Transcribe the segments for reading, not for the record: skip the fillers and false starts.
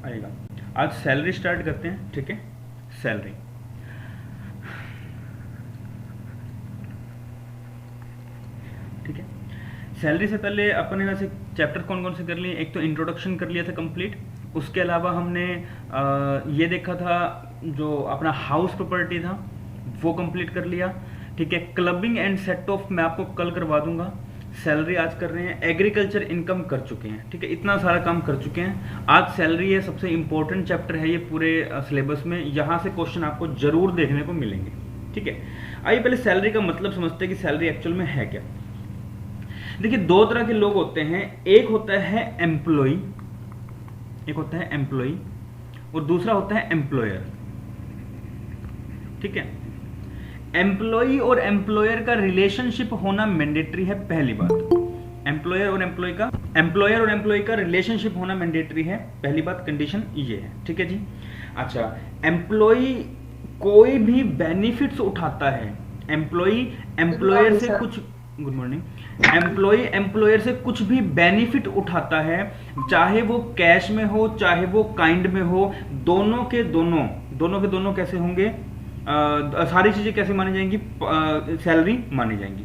आएगा। आज salary start करते हैं, ठीक है। सैलरी, ठीक है। सैलरी से पहले अपने वैसे चैप्टर कौन कौन से कर लिए, एक तो इंट्रोडक्शन कर लिया था कंप्लीट, उसके अलावा हमने ये देखा था जो अपना हाउस प्रॉपर्टी था वो कंप्लीट कर लिया, ठीक है। क्लबिंग एंड सेट ऑफ मैं आपको कल करवा दूंगा। सैलरी आज कर रहे हैं, एग्रीकल्चर इनकम कर चुके हैं, ठीक है। इतना सारा काम कर चुके हैं। आज सैलरी है, सबसे इंपॉर्टेंट चैप्टर है ये पूरे सिलेबस में, यहाँ से क्वेश्चन आपको जरूर देखने को मिलेंगे, ठीक है। आइए पहले सैलरी का मतलब समझते हैं कि सैलरी एक्चुअल में है क्या। देखिए दो तरह के लोग होते हैं, एक होता है एम्प्लॉय, एक होता है एम्प्लॉय और दूसरा होता है एम्प्लॉयर, ठीक है। एम्प्लॉय और एम्प्लॉयर का रिलेशनशिप होना मैंडेटरी है, पहली बात। एम्प्लॉयर और एम्प्लॉय का रिलेशनशिप होना मैंडेटरी है, पहली बात, कंडीशन ये है, ठीक है जी। अच्छा, एम्प्लॉय कोई भी बेनिफिट्स उठाता है, एम्प्लॉय एम्प्लॉयर से कुछ, गुड मॉर्निंग, एम्प्लॉय एम्प्लॉयर से कुछ भी बेनिफिट उठाता है, चाहे वो कैश में हो चाहे वो काइंड में हो, दोनों के दोनों कैसे होंगे, सारी चीजें कैसे मानी जाएंगी, सैलरी मानी जाएंगी।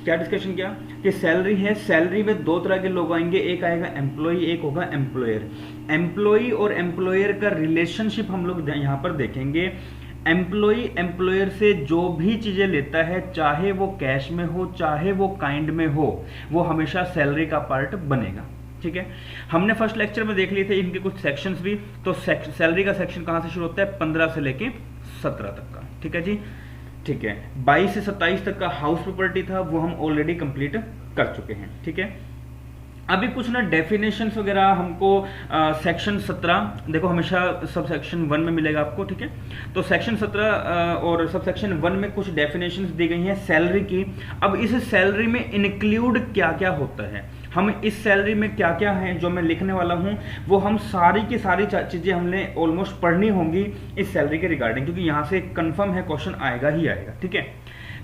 क्या डिस्कशन किया कि सैलरी है, सैलरी में दो तरह के लोग आएंगे, एक आएगा एम्प्लॉय, एक होगा एम्प्लॉयर। एम्प्लॉय और एम्प्लॉयर का रिलेशनशिप हम लोग यहां पर देखेंगे। एम्प्लॉय एम्प्लॉयर से जो भी चीजें लेता है, चाहे वो कैश में हो चाहे वो काइंड में हो, वो हमेशा सैलरी का पार्ट बनेगा, ठीक है। हमने फर्स्ट लेक्चर में देख लिए थे इनके कुछ सेक्शंस भी, तो सैलरी का सेक्शन कहां से शुरू होता है, 15 से लेके 17 तक का, ठीक है जी, ठीक है। 22 से 27 तक का हाउस प्रॉपर्टी था, वो हम ऑलरेडी कंप्लीट कर चुके हैं, ठीक है। अभी कुछ ना डेफिनेशंस वगैरह हमको सेक्शन 17 देखो हमेशा सब सेक्शन 1 में मिलेगा आपको, ठीक है। तो सेक्शन 17 और सब सेक्शन 1 में कुछ डेफिनेशंस दी गई हैं सैलरी की। अब इस सैलरी में इंक्लूड क्या क्या होता है, हम इस सैलरी में क्या क्या है जो मैं लिखने वाला हूं, वो हम सारी की सारी चीजें हमने ऑलमोस्ट पढ़नी होंगी इस सैलरी के रिगार्डिंग, क्योंकि यहां से कंफर्म है क्वेश्चन आएगा ही आएगा, ठीक है।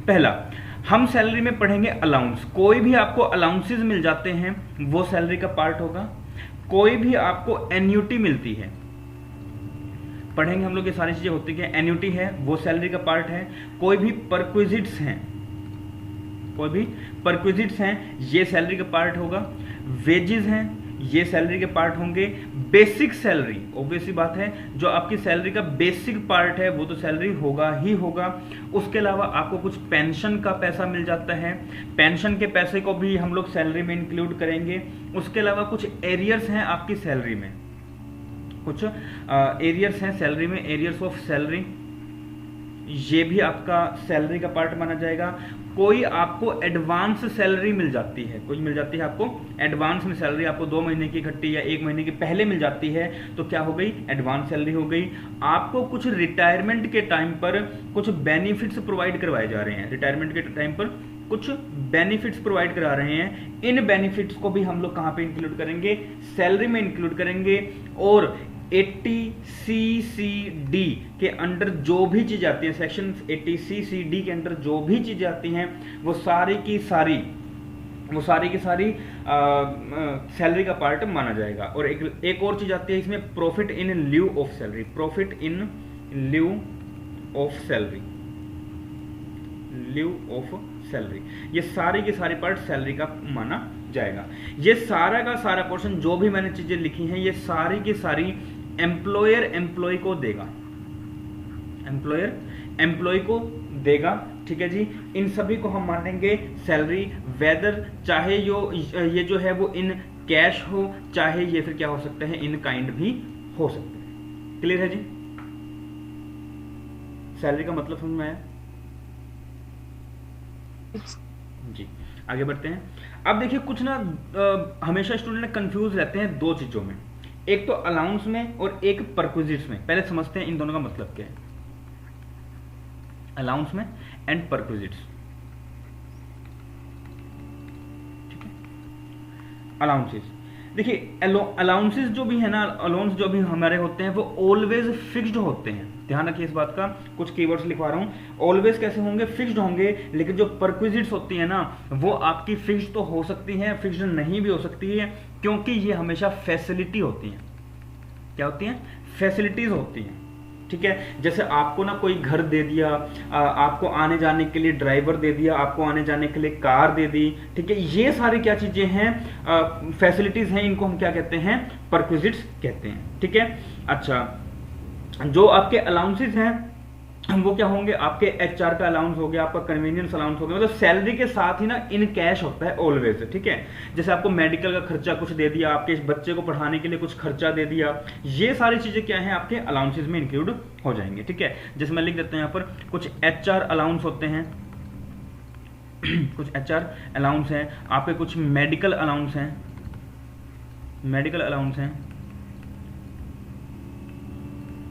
पहला, हम सैलरी में पढ़ेंगे अलाउंस, कोई भी आपको अलाउंसेस मिल जाते हैं वो सैलरी का पार्ट होगा। कोई भी आपको एन्यूटी मिलती है, पढ़ेंगे हम लोग ये सारी चीजें होती है, एन्यूटी है वो सैलरी का पार्ट है। कोई भी परक्विजिट्स हैं, कोई भी परक्विजिट्स हैं ये सैलरी का पार्ट होगा। वेजेस हैं ये सैलरी के पार्ट होंगे। बेसिक सैलरी ऑब्वियस सी बात है, जो आपकी सैलरी का बेसिक पार्ट है वो तो सैलरी होगा ही होगा। उसके अलावा आपको कुछ पेंशन का पैसा मिल जाता है, पेंशन के पैसे को भी हम लोग सैलरी में इंक्लूड करेंगे। उसके अलावा कुछ एरियर्स हैं आपकी सैलरी में, कुछ एरियर्स हैं सैलरी में, एरियर्स ऑफ सैलरी, ये भी आपका सैलरी का पार्ट माना जाएगा। कोई आपको एडवांस सैलरी मिल जाती है, कोई मिल जाती है आपको एडवांस में सैलरी, आपको 2 महीने की इकट्ठी या 1 महीने की पहले मिल जाती है, तो क्या हो गई, एडवांस सैलरी हो गई। आपको कुछ रिटायरमेंट के टाइम पर कुछ बेनिफिट्स प्रोवाइड करवाए जा रहे हैं, रिटायरमेंट के टाइम पर कुछ बेनिफिट्स प्रोवाइड करा रहे हैं, इन बेनिफिट्स को भी हम लोग कहां पे इंक्लूड करेंगे, सैलरी में इंक्लूड करेंगे। और 80CCD के अंडर जो भी चीज आती है, सेक्शन 80CCD के अंडर जो भी चीजें आती हैं वो सारी की सारी सैलरी का पार्ट माना जाएगा। और एक और चीज आती है इसमें, profit in lieu of salary, profit in lieu of salary, lieu of salary, ये सारी की सारी पार्ट सैलरी का माना जाएगा। ये सारा का सारा पोर्शन जो भी मैंने चीजें लिखी हैं ये सारी की सारी एम्प्लॉयर एम्प्लॉय को देगा, एम्प्लॉयर एम्प्लॉय को देगा, ठीक है जी। इन सभी को हम मानेंगे सैलरी, वेदर चाहे ये जो है वो इन कैश हो, चाहे ये फिर क्या हो सकता है, इन काइंड भी हो सकता है। क्लियर है जी, सैलरी का मतलब समझ में आया जी। आगे बढ़ते हैं। अब देखिए कुछ ना हमेशा स्टूडेंट कंफ्यूज रहते हैं दो चीजों में, एक तो अलाउंस में और एक परक्विजिट्स में। पहले समझते हैं इन दोनों का मतलब क्या है, अलाउंस में एंड परक्विजिट्स, ठीक है। अलाउंसेस, देखिए अलाउंसेस जो भी है ना, अलाउंस जो भी हमारे होते हैं वो ऑलवेज फिक्स्ड होते हैं, ध्यान रखिए इस बात का। कुछ कीवर्ड्स लिखवा रहा हूं, ऑलवेज कैसे होंगे, फिक्स्ड होंगे। लेकिन जो परक्विजिट्स होती है ना वो आपकी फिक्स्ड तो हो सकती है, फिक्स्ड नहीं भी हो सकती है, क्योंकि ये हमेशा फैसिलिटी होती है, क्या होती हैं? फैसिलिटीज होती हैं। ठीक है, जैसे आपको ना कोई घर दे दिया, आपको आने जाने के लिए ड्राइवर दे दिया, आपको आने जाने के लिए कार दे दी। ठीक है, ये सारी क्या चीजें हैं? फैसिलिटीज हैं, इनको हम क्या कहते हैं? परक्विजिट्स कहते हैं। ठीक है, अच्छा, जो आपके अलाउंसेस हैं वो क्या होंगे? आपके एचआर का अलाउंस हो गया, आपका कन्वीनियंस अलाउंस हो गया, मतलब सैलरी के साथ ही ना इन कैश होता है ऑलवेज। ठीक है, जैसे आपको मेडिकल का खर्चा कुछ दे दिया, आपके बच्चे को पढ़ाने के लिए कुछ खर्चा दे दिया, ये सारी चीजें क्या है? आपके अलाउंसेस में इंक्लूड हो जाएंगे। ठीक है, जैसे मैं लिख देता हूं यहाँ पर कुछ एचआर अलाउंस होते हैं, कुछ एचआर अलाउंस हैं, आपके कुछ मेडिकल अलाउंस हैं, मेडिकल अलाउंस हैं,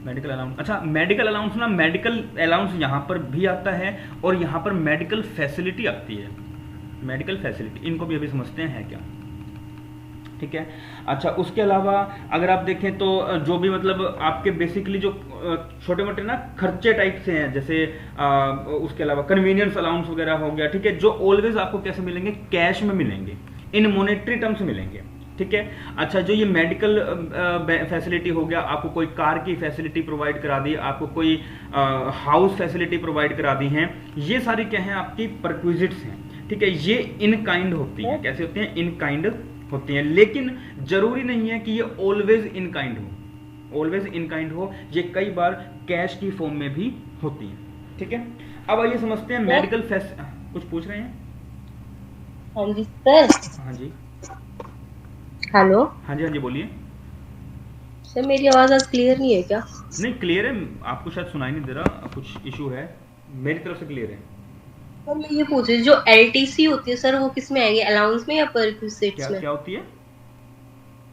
मेडिकल अलाउंस। अच्छा, मेडिकल अलाउंस ना, मेडिकल अलाउंस यहां पर भी आता है और यहां पर मेडिकल फैसिलिटी आती है। मेडिकल फैसिलिटी, इनको भी अभी समझते हैं क्या। ठीक है, अच्छा, उसके अलावा अगर आप देखें तो जो भी मतलब आपके बेसिकली जो छोटे मोटे ना खर्चे टाइप से हैं, जैसे उसके अलावा कन्वीनियंस अलाउंस वगैरह हो गया। ठीक है, जो ऑलवेज आपको कैसे मिलेंगे? कैश में मिलेंगे, इन मॉनेटरी टर्म्स मिलेंगे। ठीक है, अच्छा, जो ये मेडिकल फैसिलिटी हो गया, आपको कोई कार की फैसिलिटी प्रोवाइड करा दी, आपको कोई हाउस फैसिलिटी प्रोवाइड करा दी हैं, ये सारी क्या है? आपकी परक्विजिट्स हैं। ठीक है, ये इन काइंड होती हैं। कैसे होती हैं? इन काइंड होती हैं, लेकिन जरूरी नहीं है कि ये ऑलवेज इन काइंड हो, ऑलवेज इन काइंड हो, ये कई बार कैश की फॉर्म में भी होती है। ठीक है, अब आइए समझते हैं मेडिकल कुछ पूछ रहे हैं? हाँ जी सर। हाँ जी, हेलो। हाँ जी, हाँ जी, बोलिए। सर मेरी आवाज आज क्लियर नहीं है क्या? नहीं, क्लियर है, आपको शायद सुनाई नहीं दे रहा, कुछ इशू है, मेरी तरफ से क्लियर है। और मैं ये पूछ रही हूँ, जो एलटीसी होती है सर, वो किस में आएगी, अलाउंस में या परक्विजिट्स में? क्या होती है?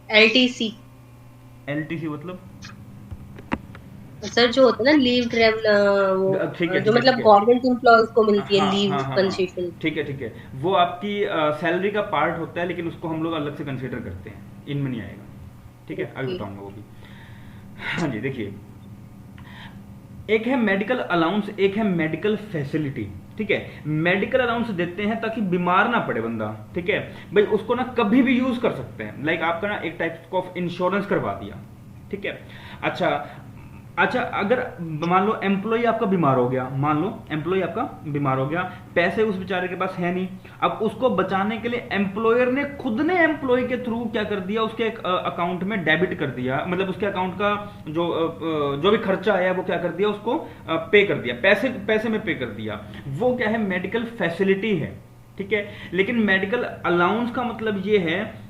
एलटीसी। एलटीसी मतलब? सर जो होता है ना, लीव ट्रैवल, ठीक है, जो ठीक है, मतलब ठीक है। गवर्नमेंट एम्प्लॉयज को मिलती है हाँ, लीव हाँ, हाँ, हाँ, कंसेशन। ठीक है, ठीक है, वो आपकी सैलरी का पार्ट होता है, लेकिन उसको हम लोग अलग से कंसीडर करते हैं, इनमें नहीं आएगा। ठीक है, अभी बताऊंगा वो भी। हाँ जी, देखिए, एक है मेडिकल अलाउंस, एक है मेडिकल फैसिलिटी। ठीक है, मेडिकल अलाउंस देते हैं ताकि बीमार ना पड़े बंदा। ठीक है भाई, उसको ना कभी भी यूज कर सकते हैं, लाइक आपका ना एक टाइप ऑफ इंश्योरेंस करवा दिया। ठीक है, अच्छा, अच्छा, अगर मान लो एम्प्लॉय आपका बीमार हो गया, मान लो एम्प्लॉय आपका बीमार हो गया, पैसे उस बेचारे के पास है नहीं, अब उसको बचाने के लिए एम्प्लॉयर ने खुद ने एम्प्लॉय के थ्रू क्या कर दिया? उसके अकाउंट में डेबिट कर दिया, मतलब उसके अकाउंट का जो भी खर्चा आया वो क्या कर दिया? उसको पे कर दिया, पैसे पैसे में पे कर दिया। वो क्या है? मेडिकल फैसिलिटी है। ठीक है, लेकिन मेडिकल अलाउंस का मतलब ये है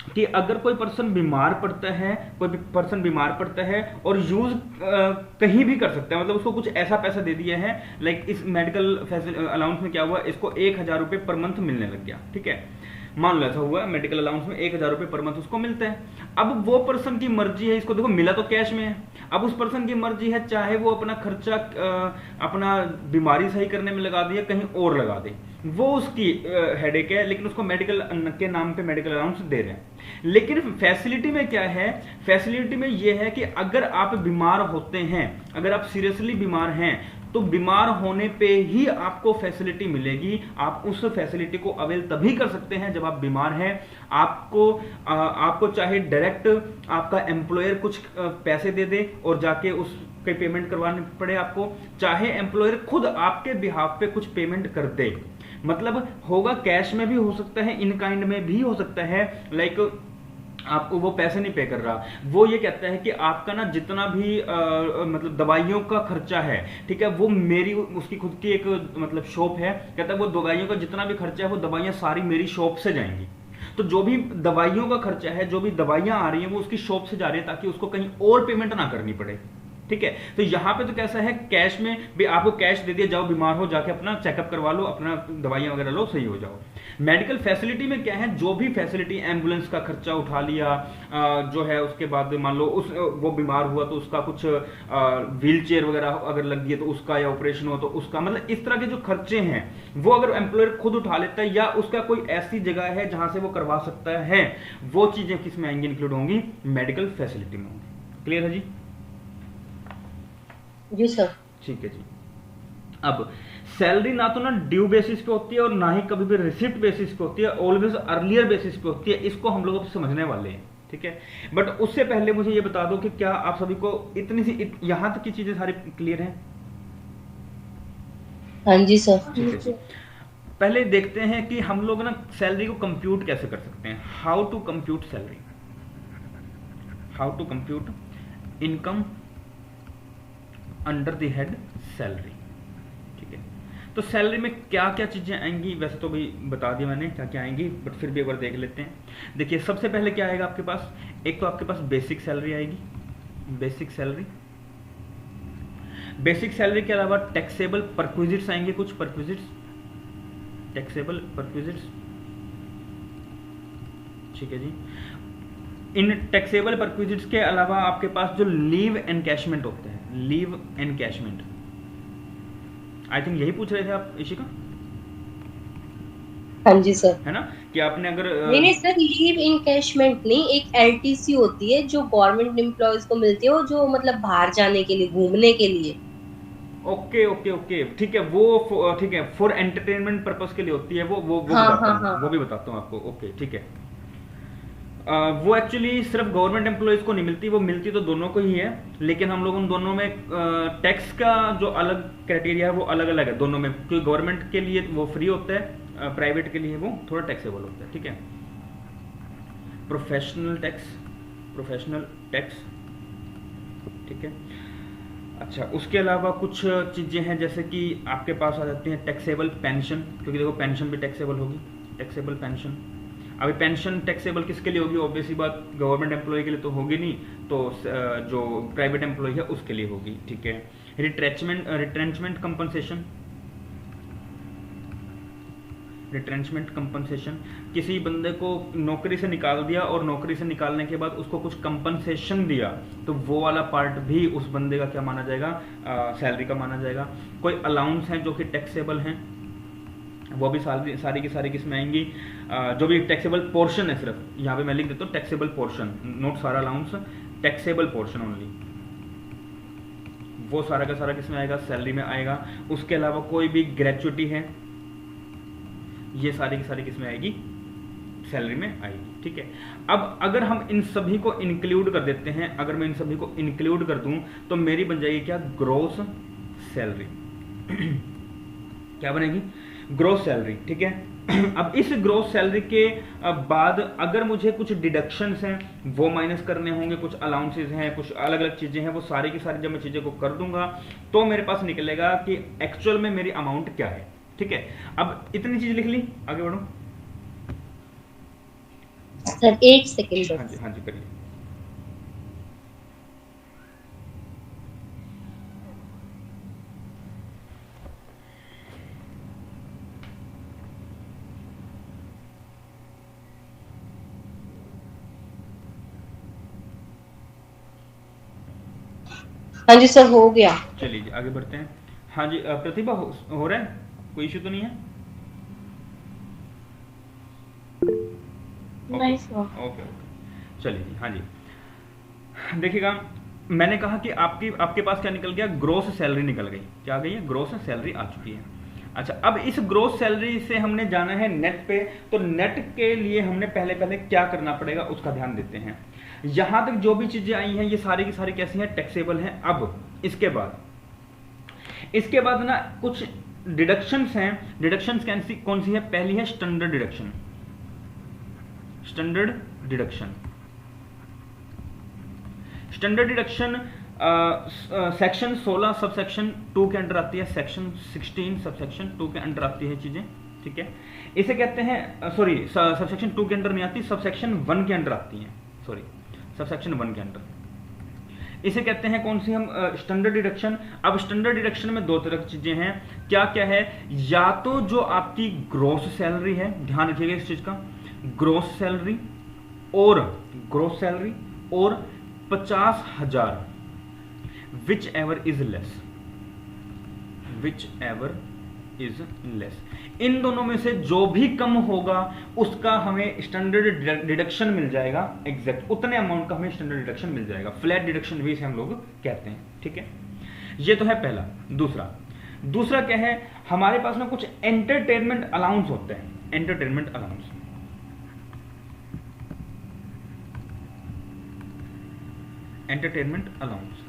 कि अगर कोई पर्सन बीमार पड़ता है, कोई पर्सन बीमार पड़ता है और यूज कहीं भी कर सकता है, मतलब उसको कुछ ऐसा पैसा दे दिया है, लाइक इस मेडिकल अलाउंस में क्या हुआ? इसको 1,000 रुपए पर मंथ मिलने लग गया। ठीक है, मान लो ऐसा हुआ, मेडिकल अलाउंस में 1,000 रुपए पर मंथ उसको मिलता है। अब वो पर्सन की मर्जी है, इसको देखो मिला तो कैश में है, अब उस पर्सन की मर्जी है, चाहे वो अपना खर्चा अपना बीमारी सही करने में लगा दे या कहीं और लगा दे, वो उसकी हेडेक है, लेकिन उसको मेडिकल के नाम पे मेडिकल अलाउंस दे रहे हैं। लेकिन फैसिलिटी में क्या है? फैसिलिटी में यह है कि अगर आप बीमार होते हैं, अगर आप सीरियसली बीमार हैं, तो बीमार होने पे ही आपको फैसिलिटी मिलेगी। आप उस फैसिलिटी को अवेल तभी कर सकते हैं जब आप बीमार हैं। आपको चाहे डायरेक्ट आपका एम्प्लॉयर कुछ पैसे दे दे और जाके उसके पेमेंट करवाने पड़े आपको, चाहे एम्प्लॉयर खुद आपके बिहाफ पे कुछ पेमेंट कर दे, मतलब होगा कैश में भी हो सकता है, इन काइंड में भी हो सकता है, लाइक आपको वो पैसे नहीं पे कर रहा, वो ये कहता है कि आपका ना जितना भी मतलब दवाइयों का खर्चा है, ठीक है, वो मेरी उसकी खुद की एक मतलब शॉप है, कहता है वो दवाइयों का जितना भी खर्चा है वो दवाइयां सारी मेरी शॉप से जाएंगी। तो जो भी दवाइयों का खर्चा है, जो भी दवाइयां आ रही हैं, वो उसकी शॉप से जा रही है ताकि उसको कहीं और पेमेंट ना करनी पड़े। ठीक है, तो यहां पे तो कैसा है, कैश में भी आपको कैश दे दिया, जाओ बीमार हो जाके अपना चेकअप करवा लो, अपना दवाइयां वगैरह लो, सही हो जाओ। मेडिकल फैसिलिटी में क्या है? जो भी फैसिलिटी, एम्बुलेंस का खर्चा उठा लिया, जो है उसके बाद मान लो वो बीमार हुआ तो उसका कुछ व्हील चेयर वगैरह अगर लग गई तो उसका, या ऑपरेशन हो तो उसका, मतलब इस तरह के जो खर्चे हैं वो अगर एम्प्लॉयर खुद उठा लेता है या उसका कोई ऐसी जगह है जहां से वो करवा सकता है, वो चीजें किस में आएंगी? इंक्लूड होंगी मेडिकल फैसिलिटी में होंगी। क्लियर है जी? जी सर। ठीक है जी। अब सैलरी ना तो ना ड्यू बेसिस पे होती है और ना ही कभी भी रिसिप्ट बेसिस पे होती है, ऑलवेज अर्लियर बेसिस पे होती है। इसको हम लोग अब समझने वाले हैं। ठीक है। बट उससे पहले मुझे ये बता दो कि क्या आप सभी को इतनी सी यहां तक की चीजें सारी क्लियर हैं? हाँ जी सर। ठीक है जी। पहले देखते हैं कि हम लोग ना सैलरी को कंप्यूट कैसे कर सकते हैं। How to compute salary, how to compute income under the head salary. ठीक है, तो सैलरी में क्या क्या चीजें आएंगी, वैसे तो भाई बता दिया मैंने क्या क्या आएंगी, बट फिर भी एक बार देख लेते हैं। देखिए सबसे पहले क्या आएगा आपके पास, एक तो आपके पास बेसिक सैलरी आएगी, बेसिक सैलरी। बेसिक सैलरी के अलावा टैक्सेबल परक्विजिट्स आएंगे, कुछ परक्विजिट्स, टैक्सेबल परक्विजिट्स। ठीक है जी। इन टैक्सेबल परक्विजिट्स के अलावा आपके पास जो लीव एनकैशमेंट होते हैं, लीव एनकैशमेंट, आई थिंक यही पूछ रहे थे आप इशिका, हाँ जी सर। है ना, कि आपने अगर नहीं नहीं सर, लीव इनकैशमेंट नहीं, एक एलटीसी होती है जो गवर्नमेंट एम्प्लॉयज को मिलती है, वो जो मतलब बाहर जाने के लिए, घूमने के लिए। ओके ओके ओके, ठीक है, वो ठीक है, फॉर एंटरटेनमेंट पर्पस के लिए होती है वो हाँ बताता हाँ हूँ, हाँ। वो भी बताता हूँ आपको। ओके ठीक है। वो एक्चुअली सिर्फ गवर्नमेंट एम्प्लॉयज को नहीं मिलती, वो मिलती तो दोनों को ही है, लेकिन हम लोग उन दोनों में टैक्स का जो अलग क्राइटेरिया है वो अलग अलग है दोनों में, क्योंकि गवर्नमेंट के लिए वो फ्री होता है, प्राइवेट के लिए वो थोड़ा टैक्सेबल होता है। ठीक है, प्रोफेशनल टैक्स, प्रोफेशनल टैक्स। ठीक है, अच्छा उसके अलावा कुछ चीज़ें हैं जैसे कि आपके पास आ जाती हैं टैक्सेबल पेंशन, क्योंकि देखो पेंशन भी टैक्सेबल होगी, टैक्सेबल पेंशन। अभी पेंशन टैक्सेबल किसके लिए होगी, ऑब्वियसली बात गवर्नमेंट एम्प्लॉय के लिए तो होगी नहीं, तो जो प्राइवेट एम्प्लॉय है उसके लिए होगी। ठीक है, रिट्रेंचमेंट कंपनसेशन, रिट्रेंचमेंट कंपनसेशन, किसी बंदे को नौकरी से निकाल दिया और नौकरी से निकालने के बाद उसको कुछ कंपनसेशन दिया, तो वो वाला पार्ट भी उस बंदे का क्या माना जाएगा, सैलरी का माना जाएगा। कोई अलाउंस हैं जो कि टैक्सेबल हैं, वो भी सारी की सारी किसमें आएंगी, जो भी टैक्सेबल पोर्शन है, सिर्फ यहाँ पे मैं लिख देता हूँ टैक्सेबल पोर्शन, नोट सारा अलाउंस, टैक्सेबल पोर्शन ओनली, वो सारा का सारा किसमें आएगा, सैलरी में आएगा। उसके अलावा कोई भी ग्रेचुइटी है, ये सारी की सारी किसमें आएगी, सैलरी में आएगी। ठीक है, अब अगर हम इन सभी को इंक्लूड कर देते हैं, अगर मैं इन सभी को इंक्लूड कर दूं तो मेरी बन जाएगी क्या, ग्रॉस सैलरी। क्या बनेगी, ग्रॉस सैलरी। ठीक है, अब इस ग्रॉस सैलरी के बाद अगर मुझे कुछ डिडक्शंस हैं वो माइनस करने होंगे, कुछ अलाउंसेस हैं, कुछ अलग अलग चीजें हैं, वो सारी की सारी जब मैं चीजें को कर दूंगा तो मेरे पास निकलेगा कि एक्चुअल में मेरी अमाउंट क्या है। ठीक है, अब इतनी चीज लिख ली, आगे बढ़ो सर। एक सेकंड हाँ जी, हाँ जी करिए। हाँ जी सर, हो गया। चलिए जी आगे बढ़ते हैं। हाँ जी प्रतिभा, हो रहा है, कोई इश्यू तो नहीं है? नहीं सर। ओके ओके, चलिए जी। हाँ जी, देखिएगा मैंने कहा कि आपके पास क्या निकल गया, ग्रोस सैलरी निकल गई, क्या आ गई है, ग्रोस सैलरी आ चुकी है। अच्छा, अब इस ग्रोस सैलरी से हमने जाना है नेट पे, तो नेट के लिए हमने पहले पहले क्या करना पड़ेगा उसका ध्यान देते हैं। यहां तक जो भी चीजें आई हैं ये सारी की सारी कैसी हैं, टैक्सेबल हैं। अब इसके बाद ना कुछ डिडक्शंस हैं। डिडक्शंस कौन सी है, पहली है standard deduction, standard deduction. Standard deduction section 16 subsection 2 के अंडर आती है, सेक्शन 16 सबसेक्शन 2 के अंडर आती है चीजें। ठीक है, इसे कहते हैं, सॉरी सबसेक्शन 2 के अंडर नहीं आती, सबसेक्शन 1 के अंडर आती है, सॉरी सबसेक्शन 1 के अंडर। इसे कहते हैं कौन सी हम, स्टैंडर्ड डिडक्शन। अब स्टैंडर्ड डिडक्शन में दो तरह की चीजें हैं, क्या क्या है, या तो जो आपकी ग्रॉस सैलरी है, ध्यान रखिएगा इस चीज का, ग्रॉस सैलरी और ग्रॉस सैलरी और 50,000, whichever is less, whichever is less, इन दोनों में से जो भी कम होगा उसका हमें स्टैंडर्ड डिडक्शन मिल जाएगा, एग्जैक्ट उतने अमाउंट का हमें स्टैंडर्ड डिडक्शन मिल जाएगा, फ्लैट डिडक्शन भी इसे हम लोग कहते हैं। ठीक है, ये तो है पहला। दूसरा क्या है, हमारे पास ना कुछ एंटरटेनमेंट अलाउंस होते हैं, entertainment allowance. Entertainment allowance.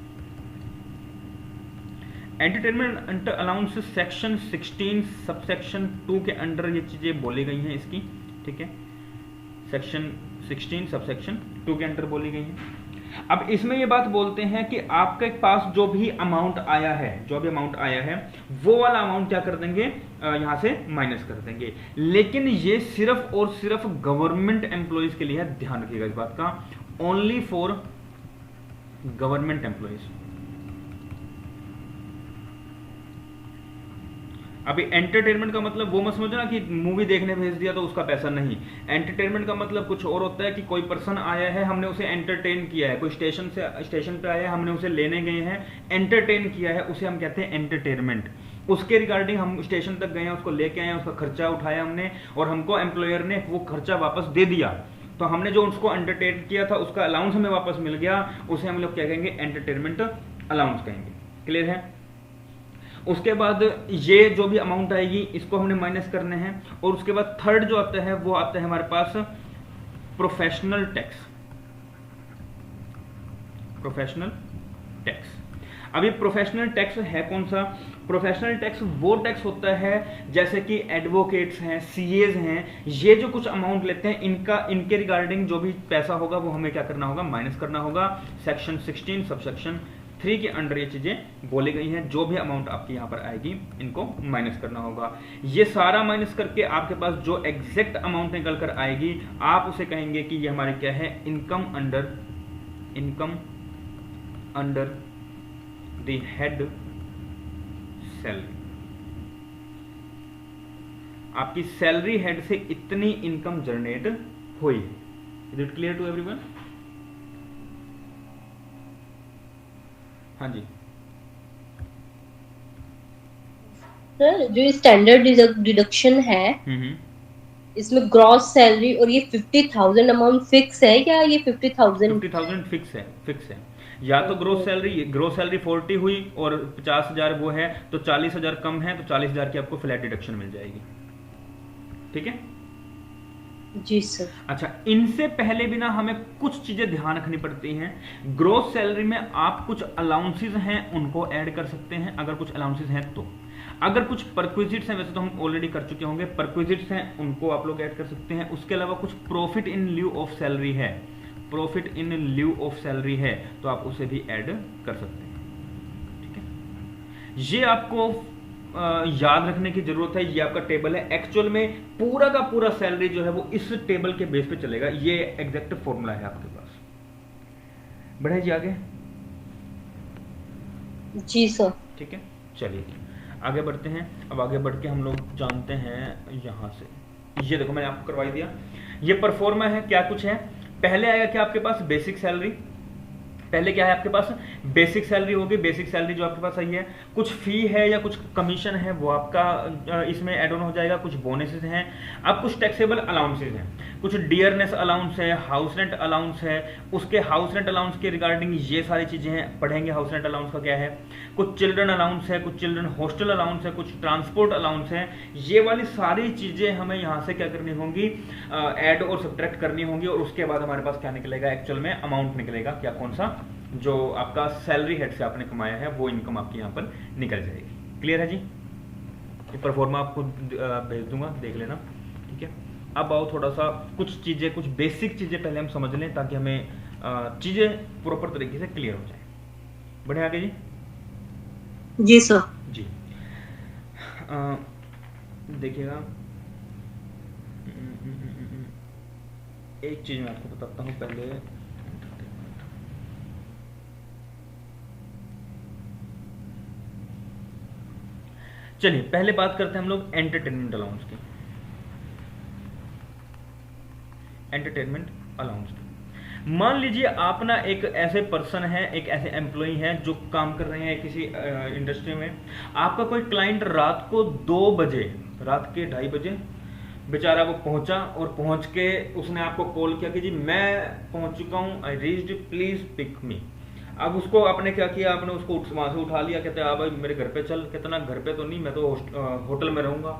Entertainment allowance section 16 subsection 2 के अंडर ये चीजें बोली गई हैं इसकी, ठीक है, सेक्शन 16 सबसेक्शन 2 के अंडर बोली गई हैं। अब इसमें ये बात बोलते हैं कि आपके पास जो भी अमाउंट आया है, वो वाला अमाउंट क्या कर देंगे, यहां से माइनस कर देंगे। लेकिन ये सिर्फ और सिर्फ गवर्नमेंट एम्प्लॉइज के लिए है, ध्यान रखिएगा इस बात का, ओनली फॉर गवर्नमेंट एम्प्लॉइज। अभी एंटरटेनमेंट का मतलब वो मत समझना कि मूवी देखने भेज दिया तो उसका पैसा नहीं। एंटरटेनमेंट का मतलब कुछ और होता है कि कोई पर्सन आया है, हमने उसे एंटरटेन किया है, कोई स्टेशन पे आया है, हमने उसे लेने गए हैं, एंटरटेन किया है, उसे हम कहते हैं एंटरटेनमेंट। उसके रिगार्डिंग हम स्टेशन तक गए हैं, उसको लेके आए हैं, उसका खर्चा उठाया हमने और हमको एम्प्लॉयर ने वो खर्चा वापस दे दिया, तो हमने जो उसको एंटरटेन किया था उसका अलाउंस हमें वापस मिल गया, उसे हम लोग क्या कहेंगे, एंटरटेनमेंट अलाउंस कहेंगे। क्लियर है? उसके बाद ये जो भी अमाउंट आएगी इसको हमने माइनस करने हैं, और उसके बाद थर्ड जो आता है वो आता है हमारे पास प्रोफेशनल टैक्स। प्रोफेशनल टैक्स, अभी प्रोफेशनल टैक्स है कौन सा? प्रोफेशनल टैक्स वो टैक्स होता है जैसे कि एडवोकेट्स हैं, सीएज हैं, ये जो कुछ अमाउंट लेते हैं इनके रिगार्डिंग जो भी पैसा होगा वो हमें क्या करना होगा, माइनस करना होगा। सेक्शन 16 सबसेक्शन 3 के अंडर ये चीजें बोली गई हैं, जो भी अमाउंट आपकी यहां पर आएगी इनको माइनस करना होगा। ये सारा माइनस करके आपके पास जो एग्जैक्ट अमाउंट निकल कर आएगी आप उसे कहेंगे कि ये हमारे क्या है, income under the head salary. आपकी सैलरी हेड से इतनी इनकम जनरेट हुई। Is it clear to everyone? हाँ जी सर, जो स्टैंडर्ड डिडक्शन है इसमें ग्रॉस सैलरी और ये 50,000 अमाउंट फिक्स है या ये 50,000 फिक्स है। या तो ग्रोस सैलरी 40 हुई और 50,000 वो है तो 40,000 कम है तो 40,000 की आपको फ्लैट डिडक्शन मिल जाएगी। ठीक है जी सर। अच्छा, इनसे पहले भी ना हमें कुछ चीजें ध्यान रखनी पड़ती हैं। ग्रोस सैलरी में आप कुछ अलाउंसेस हैं उनको ऐड कर सकते हैं, अगर कुछ अलाउंसेस हैं तो। अगर कुछ परक्विजिट्स हैं, वैसे तो हम ऑलरेडी कर चुके होंगे, परक्विजिट्स हैं उनको आप लोग ऐड कर सकते हैं। उसके अलावा कुछ profit in lieu of salary है, तो आप उसे भी ऐड कर सकते हैं। ठीक है, ये आपको याद रखने की जरूरत है। ये आपका टेबल है, एक्चुअल में पूरा का पूरा सैलरी जो है वो इस टेबल के बेस पे चलेगा। ये एग्जैक्ट फॉर्मूला है आपके पास। बढ़े जी आगे? जी सर। ठीक है, चलिए आगे बढ़ते हैं। अब आगे बढ़ के हम लोग जानते हैं यहां से, ये देखो मैंने आपको करवाई दिया, ये परफॉर्मा है। क्या कुछ है, पहले आएगा क्या आपके पास, बेसिक सैलरी। पहले क्या है आपके पास, बेसिक सैलरी होगी। बेसिक सैलरी जो आपके पास आई है, कुछ फी है या कुछ कमीशन है वो आपका इसमें एड ऑन हो जाएगा। कुछ बोनसेस हैं, अब कुछ टैक्सेबल अलाउंसेस हैं, कुछ डियरनेस अलाउंस है, हाउस रेंट अलाउंस है। उसके हाउस रेंट अलाउंस के रिगार्डिंग ये सारी चीजें हैं, पढ़ेंगे हाउस रेंट अलाउंस का क्या है। कुछ चिल्ड्रन अलाउंस है, कुछ चिल्ड्रन हॉस्टल अलाउंस है, कुछ ट्रांसपोर्ट अलाउंस है। ये वाली सारी चीजें हमें यहाँ से क्या करनी होंगी, ऐड और सब्ट्रैक्ट करनी होंगी। और उसके बाद हमारे पास क्या निकलेगा, एक्चुअल में अमाउंट निकलेगा। क्या, कौन सा, जो आपका सैलरी हेड से आपने कमाया है वो इनकम आपकी यहाँ पर निकल जाएगी। क्लियर है जी? ये परफॉर्मा आपको भेज दूंगा, देख लेना। ठीक है, अब आओ थोड़ा सा कुछ चीजें, कुछ बेसिक चीजें पहले हम समझ लें ताकि हमें चीजें प्रॉपर तरीके से क्लियर हो जाए। बढ़े आगे जी? जी सर। जी देखिएगा, एक चीज मैं आपको बताता हूँ पहले। चलिए पहले बात करते हैं हम लोग एंटरटेनमेंट अलाउंस की। एंटरटेनमेंट अलाउंस की, मान लीजिए आप ना एक ऐसे पर्सन है, एक ऐसे एम्प्लॉय हैं जो काम कर रहे हैं किसी इंडस्ट्री में। आपका कोई क्लाइंट रात को 2 बजे, रात के 2:30 बजे बेचारा वो पहुंचा, और पहुंच के उसने आपको कॉल किया कि जी मैं पहुंच चुका हूं, I reached, please pick me. अब उसको आपने क्या किया, आपने उसको वहां से उठा लिया, कहते हैं भाई मेरे घर पे चल। कितना, घर पे तो नहीं, मैं तो होटल में रहूंगा।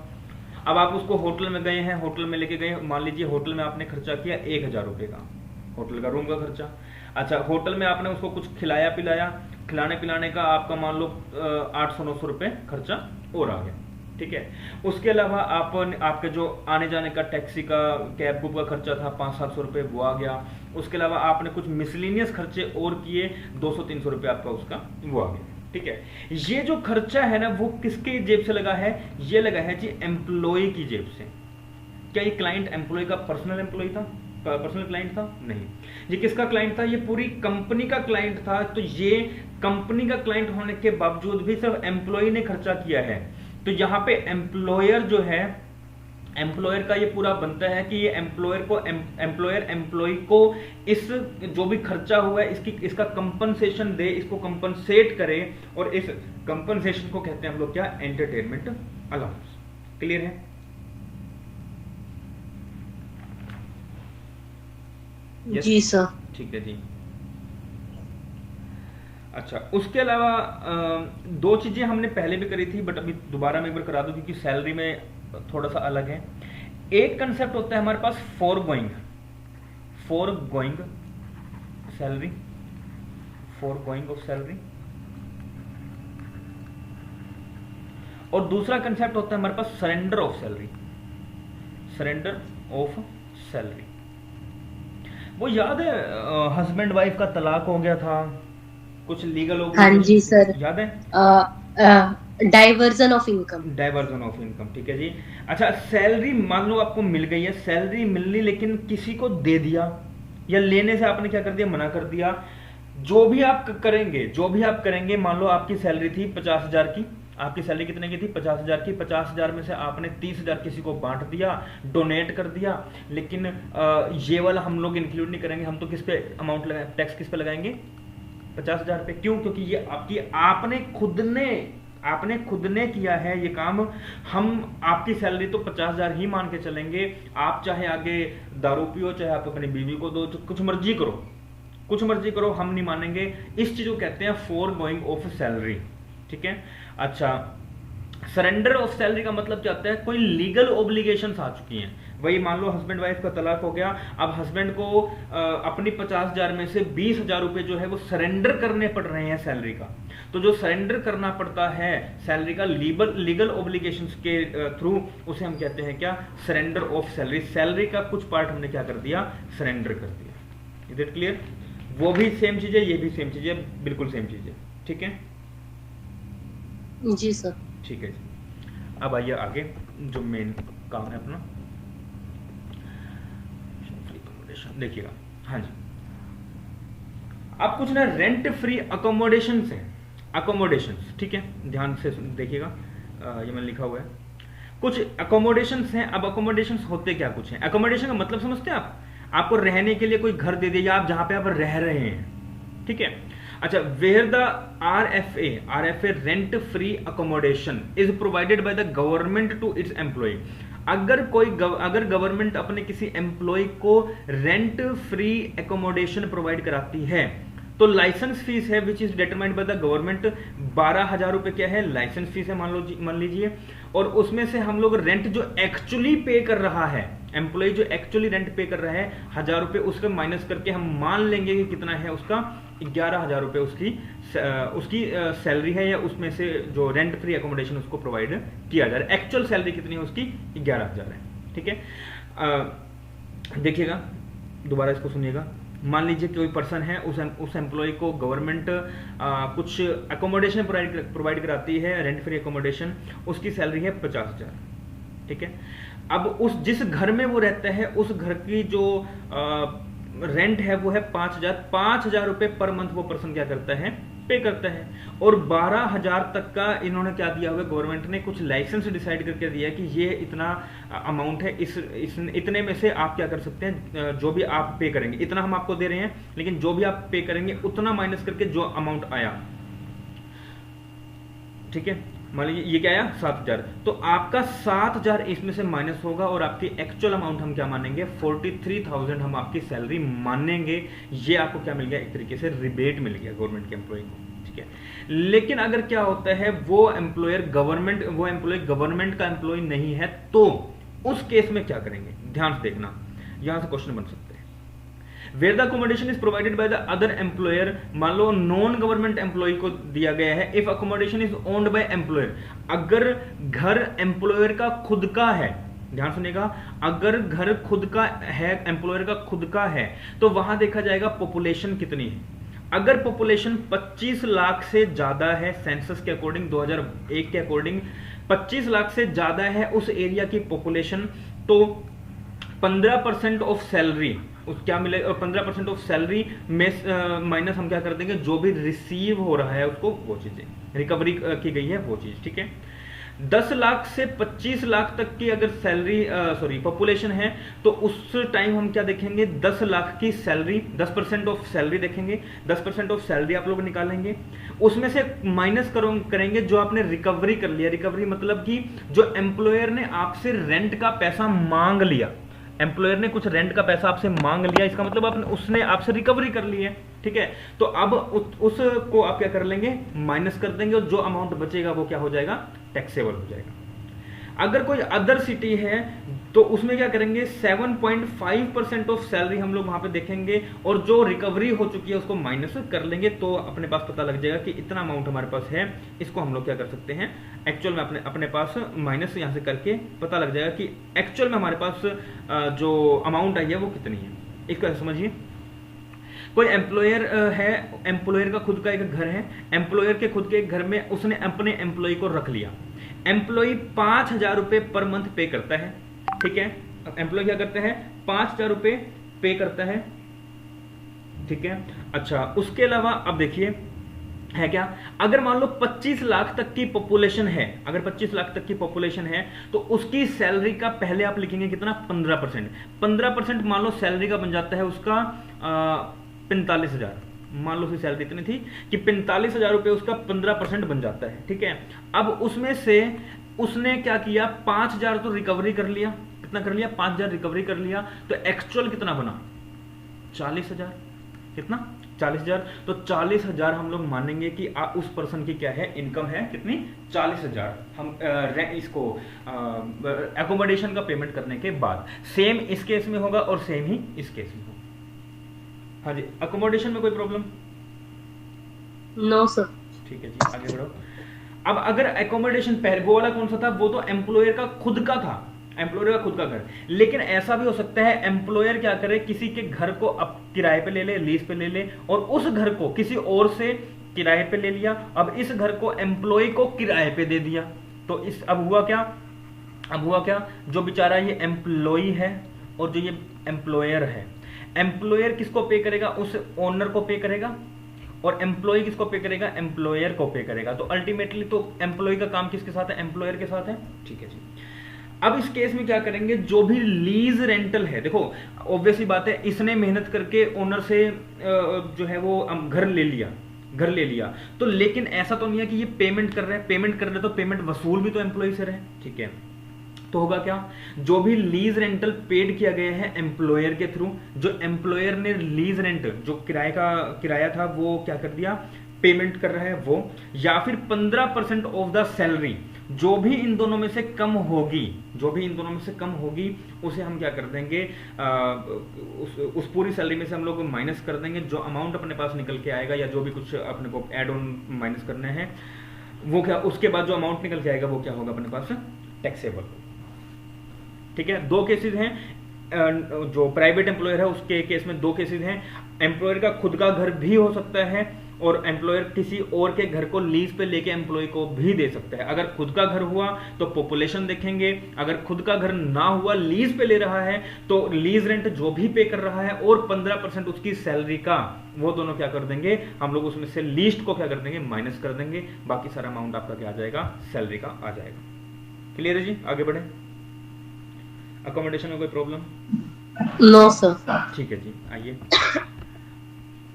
अब आप उसको होटल में गए हैं, होटल में लेके गए, मान लीजिए होटल में आपने खर्चा किया 1,000 रुपए का, होटल का रूम का खर्चा। अच्छा, होटल में आपने उसको कुछ खिलाया पिलाया, खिलाने पिलाने का आपका मान लो 800-900 रुपए खर्चा और आ गया, ठीक है। उसके अलावा आपके जो आने जाने का टैक्सी का कैब बुक का खर्चा था 500-700 रुपए, वो आ गया। उसके अलावा आपने कुछ मिसलिनियस खर्चे और किए 200-300 रुपए आपका उसका वो आ गया, ठीक है। ये जो खर्चा है ना वो किसके जेब से लगा है? ये लगा है जी एम्प्लॉय की जेब से। क्या ये क्लाइंट एम्प्लॉय का पर्सनल एम्प्लॉय था, पर्सनल क्लाइंट था? नहीं। ये किसका क्लाइंट था? ये पूरी कंपनी का क्लाइंट था। तो ये कंपनी का क्लाइंट होने के बावजूद भी सिर्फ एम्प्लॉय ने खर्चा किया है। तो यहां पे एम्प्लॉयर जो है, एम्प्लॉयर का ये पूरा बनता है कि ये एम्प्लॉयर एम्प्लॉय को इस जो भी खर्चा हुआ है इसका कंपनसेशन दे, इसको कंपनसेट करे, और इस कंपनसेशन को कहते हैं हम लोग क्या? Entertainment allowance. क्लियर है? जी सर। ठीक है जी। अच्छा, उसके अलावा दो चीजें हमने पहले भी करी थी, बट अभी दोबारा मैं एक बार करा दूं क्योंकि सैलरी में थोड़ा सा अलग है। एक कंसेप्ट होता है हमारे पास forgoing salary, forgoing of salary, और दूसरा कंसेप्ट होता है हमारे पास surrender of salary, surrender of salary. वो याद है हस्बैंड वाइफ का तलाक हो गया था, कुछ लीगल हो गया? हाँ जी सर, याद है? Diversion of income, diversion of income, ठीक है जी। अच्छा, सैलरी मान लो आपको मिल गई है, सैलरी मिलनी, लेकिन किसी को दे दिया या लेने से आपने क्या कर दिया? मना कर दिया। जो भी आप करेंगे, मान लो आपकी सैलरी थी 50,000 की, आपकी सैलरी कितने की थी? 50,000 की। 50,000 में से आपने 30,000 किसी को बांट दिया, डोनेट कर दिया, लेकिन ये वाला हम लोग इंक्लूड नहीं करेंगे। हम तो किस पे अमाउंट लगाए, टैक्स किस पे लगाएंगे? 50,000 पे। क्यों? क्योंकि ये आपने खुद ने किया है ये काम। हम आपकी सैलरी तो 50,000 ही मान के चलेंगे। आप चाहे आगे दारू पियो, चाहे आप अपनी बीवी को दो, कुछ मर्जी करो, हम नहीं मानेंगे। इस चीज को कहते हैं फॉरगोइंग ऑफ सैलरी, ठीक है। अच्छा, सरेंडर ऑफ सैलरी का मतलब क्या होता है? कोई लीगल ऑब्लिगेशंस आ चुकी हैं। वही मान लो हस्बैंड वाइफ का तलाक हो गया, अब हस्बैंड को अपनी 50,000 में से 20,000 रुपए जो है वो सरेंडर करने पड़ रहे हैं सैलरी का। तो जो सरेंडर करना पड़ता है सैलरी का लीगल ऑब्लिगेशंस के थ्रू, उसे हम कहते हैं क्या? Surrender of salary. सैलरी का कुछ पार्ट हमने क्या कर दिया? सरेंडर कर दिया। Is it clear? वो भी सेम चीज है, ये भी सेम चीज है, बिल्कुल सेम चीज है, ठीक है जी सर। ठीक है जी। अब आइए आगे, जो मेन काम है अपना, देखिएगा। हाँ जी, अब कुछ ना रेंट फ्री अकोमोडेशन है, अकोमोडेशंस, ठीक है, ध्यान से देखिएगा। ये मैंने लिखा हुआ है, कुछ अकोमोडेशंस हैं। अब अकोमोडेशंस होते क्या कुछ हैं? अकोमोडेशन का मतलब समझते हैं आप? आपको रहने के लिए कोई घर दे दिया, आप जहां पे आप रह रहे हैं, ठीक है। अच्छा, where the RFA rent free accommodation is provided by the government to its employee. अगर गवर्नमेंट अपने किसी एम्प्लॉय को रेंट फ्री एकोमोडेशन प्रोवाइड कराती है तो लाइसेंस फीस है which is determined by the government. 12,000 रुपए क्या है? लाइसेंस फीस है, मान लीजिए। और उसमें से हम लोग रेंट जो एक्चुअली पे कर रहा है, एम्प्लॉय जो एक्चुअली रेंट पे कर रहा है 1,000 रुपए, उसका माइनस करके हम मान लेंगे कि कितना है उसका? 11,000 रुपए उसकी सैलरी है, या उसमें से जो रेंट फ्री एकोमोडेशन उसको प्रोवाइड किया जा रहा है। एक्चुअल सैलरी कितनी है उसकी? 11,000 है, ठीक है। देखिएगा, दोबारा इसको सुनिएगा। मान लीजिए कोई पर्सन है, उस एम्प्लॉय को गवर्नमेंट कुछ एकोमोडेशन प्रोवाइड कराती है, रेंट फ्री एकोमोडेशन, उसकी सैलरी है 50,000, ठीक है। अब जिस घर में वो रहता है उस घर की जो रेंट है वो है 5,000 रुपए पर मंथ वो पर्सन क्या करता है? पे करता है। और 12,000 तक का इन्होंने क्या दिया हुआ? गवर्नमेंट ने कुछ लाइसेंस डिसाइड करके दिया कि ये इतना अमाउंट है, इतने में से आप क्या कर सकते हैं? जो भी आप पे करेंगे, इतना हम आपको दे रहे हैं, लेकिन जो भी आप पे करेंगे उतना माइनस करके जो अमाउंट आया, ठीक है। मान लीजिए ये क्या आया? 7,000, तो आपका 7,000 इसमें से माइनस होगा और आपकी एक्चुअल अमाउंट हम क्या मानेंगे? 43,000 हम आपकी सैलरी मानेंगे। ये आपको क्या मिल गया? एक तरीके से रिबेट मिल गया गवर्नमेंट के एम्प्लॉय को, ठीक है। लेकिन अगर क्या होता है, वो एम्प्लॉय गवर्नमेंट का एम्प्लॉय नहीं है, तो उस केस में क्या करेंगे? ध्यान से देखना, यहां से क्वेश्चन बन सकते हैं। Where the accommodation is provided by the other employer, मान लो नॉन गवर्नमेंट एम्प्लॉय को दिया गया है, if accommodation is owned by employer, अगर घर एम्प्लॉयर का खुद का है, ध्यान सुनिएगा, अगर घर खुद का है, एम्प्लॉयर का खुद का है, तो वहां देखा जाएगा पॉपुलेशन कितनी है। अगर पॉपुलेशन 25 लाख से ज्यादा है, सेंसस के अकॉर्डिंग 2001 के अकॉर्डिंग 25 लाख से ज्यादा है उस एरिया की पॉपुलेशन, तो 15% ऑफ सैलरी उस क्या मिलेगा, 15% ऑफ सैलरी में माइनस हम क्या कर देंगे, जो भी रिसीव हो रहा है उसको, वो चीजें रिकवरी की गई है वो चीज, ठीक है। 10 लाख से 25 लाख तक की अगर सैलरी पॉपुलेशन है, तो उस टाइम हम क्या देखेंगे, 10 लाख की सैलरी, 10% ऑफ सैलरी देखेंगे, 10% ऑफ सैलरी आप लोग निकालेंगे, उसमें से माइनस करेंगे जो आपने रिकवरी कर लिया। रिकवरी मतलब कि जो एम्प्लॉयर ने आपसे रेंट का पैसा मांग लिया, एम्प्लॉयर ने कुछ रेंट का पैसा आपसे मांग लिया, इसका मतलब उसने आपसे रिकवरी कर ली है, ठीक है। तो अब उसको आप क्या कर लेंगे, माइनस कर देंगे, और जो अमाउंट बचेगा वो क्या हो जाएगा, टैक्सेबल हो जाएगा। अगर कोई अदर सिटी है तो उसमें क्या करेंगे, 7.5% ऑफ सैलरी हम लोग वहां पे देखेंगे, और जो रिकवरी हो चुकी है उसको माइनस कर लेंगे, तो अपने पास पता लग जाएगा कि इतना अमाउंट हमारे पास है। इसको हम लोग क्या कर सकते हैं, एक्चुअल में अपने पास माइनस यहां से करके पता लग जाएगा कि एक्चुअल में हमारे पास जो अमाउंट आई है वो कितनी है। इसको समझिए, कोई एम्प्लॉयर है, एम्प्लॉयर का खुद का एक घर है, एम्प्लॉयर के खुद के एक घर में उसने अपने एम्प्लॉय को रख लिया, एम्प्लॉय 5,000 रुपए पर मंथ पे करता है, ठीक है। एम्प्लॉय क्या करता है, 5,000 रुपए पे करता है, ठीक है। अच्छा, उसके अलावा अब देखिए है क्या, अगर मान लो 25 लाख तक की पॉपुलेशन है, अगर 25 लाख तक की पॉपुलेशन है, तो उसकी सैलरी का पहले आप लिखेंगे कितना, 15%। 15% मान लो सैलरी का बन जाता है उसका 45,000, मान लो उसकी सैलरी इतनी थी कि 45,000 रुपए उसका 15% बन जाता है, ठीक है। अब उसमें से उसने क्या किया, 5,000 तो रिकवरी कर लिया, कितना कर लिया, 5,000 रिकवरी कर लिया, तो एक्चुअल कितना बना, 40,000, कितना, 40,000। तो 40,000 हम लोग मानेंगे कि उस पर्सन की क्या है, इनकम है कितनी, 40,000। हम इसको एकोमोडेशन का पेमेंट करने के बाद, सेम इस केस में होगा और सेम ही इस केस में होगा। हाँ जी, अकोमोडेशन में कोई प्रॉब्लम? No sir. ठीक है जी, आगे बढ़ो। अब अगर एकोमोडेशन पहले वो वाला कौन सा था, वो तो एम्प्लॉयर का खुद का था, एम्प्लॉयर का खुद का घर, लेकिन ऐसा भी हो सकता है एम्प्लॉयर क्या करे, किसी के घर को अब किराए पे ले ले, लीज पे ले ले, और उस घर को किसी और से किराए पे ले लिया, अब इस घर को एम्प्लॉय को किराए पे दे दिया, तो इस अब हुआ क्या, जो बेचारा ये एम्प्लॉय है और जो ये एम्प्लॉयर है, एम्प्लॉयर किसको पे करेगा, उस ओनर को पे करेगा, और एम्प्लॉय किसको पे करेगा, एम्प्लॉयर को पे करेगा। तो अल्टीमेटली तो एम्प्लॉय का काम किसके साथ है, एम्प्लॉयर के साथ है, ठीक है जी। अब इस केस में क्या करेंगे, जो भी लीज रेंटल है, देखो ऑब्वियसली बात है, इसने मेहनत करके ओनर से जो है वो घर ले लिया, तो लेकिन ऐसा तो नहीं है कि ये पेमेंट कर रहे हैं, तो पेमेंट वसूल भी तो एम्प्लॉय से रहे, ठीक है। तो होगा क्या, जो भी लीज रेंटल पेड किया गया है एम्प्लॉयर के थ्रू, जो एम्प्लॉयर ने लीज रेंट जो किराया था वो क्या कर दिया, पेमेंट कर रहा है वो, या फिर 15% ऑफ द सैलरी जो भी इन दोनों में से कम होगी, उसे हम क्या कर देंगे, उस पूरी सैलरी में से हम लोग माइनस कर देंगे, जो अमाउंट अपने पास निकल के आएगा, या जो भी कुछ अपने को एड ऑन माइनस करना है वो क्या, उसके बाद जो अमाउंट निकल के आएगा वो क्या होगा अपने पास, टैक्सेबल, ठीक है। दो केसेस हैं, जो प्राइवेट एम्प्लॉयर है उसके केस में दो केसेस हैं, एम्प्लॉयर का खुद का घर भी हो सकता है, और एम्प्लॉयर किसी और के घर को लीज पे लेके एम्प्लॉय को भी दे सकता है। अगर खुद का घर हुआ तो पॉपुलेशन देखेंगे, अगर खुद का घर ना हुआ, लीज पे ले रहा है, तो लीज रेंट जो भी पे कर रहा है और 15% उसकी सैलरी का, वो दोनों क्या कर देंगे हम लोग, उसमें से लीस्ट को क्या कर देंगे, माइनस कर देंगे, बाकी सारा अमाउंट आपका क्या आ जाएगा, सैलरी का आ जाएगा। क्लियर है जी, आगे बढ़े। अकोमोडेशन में कोई प्रॉब्लम? No sir. ठीक है जी, आइए।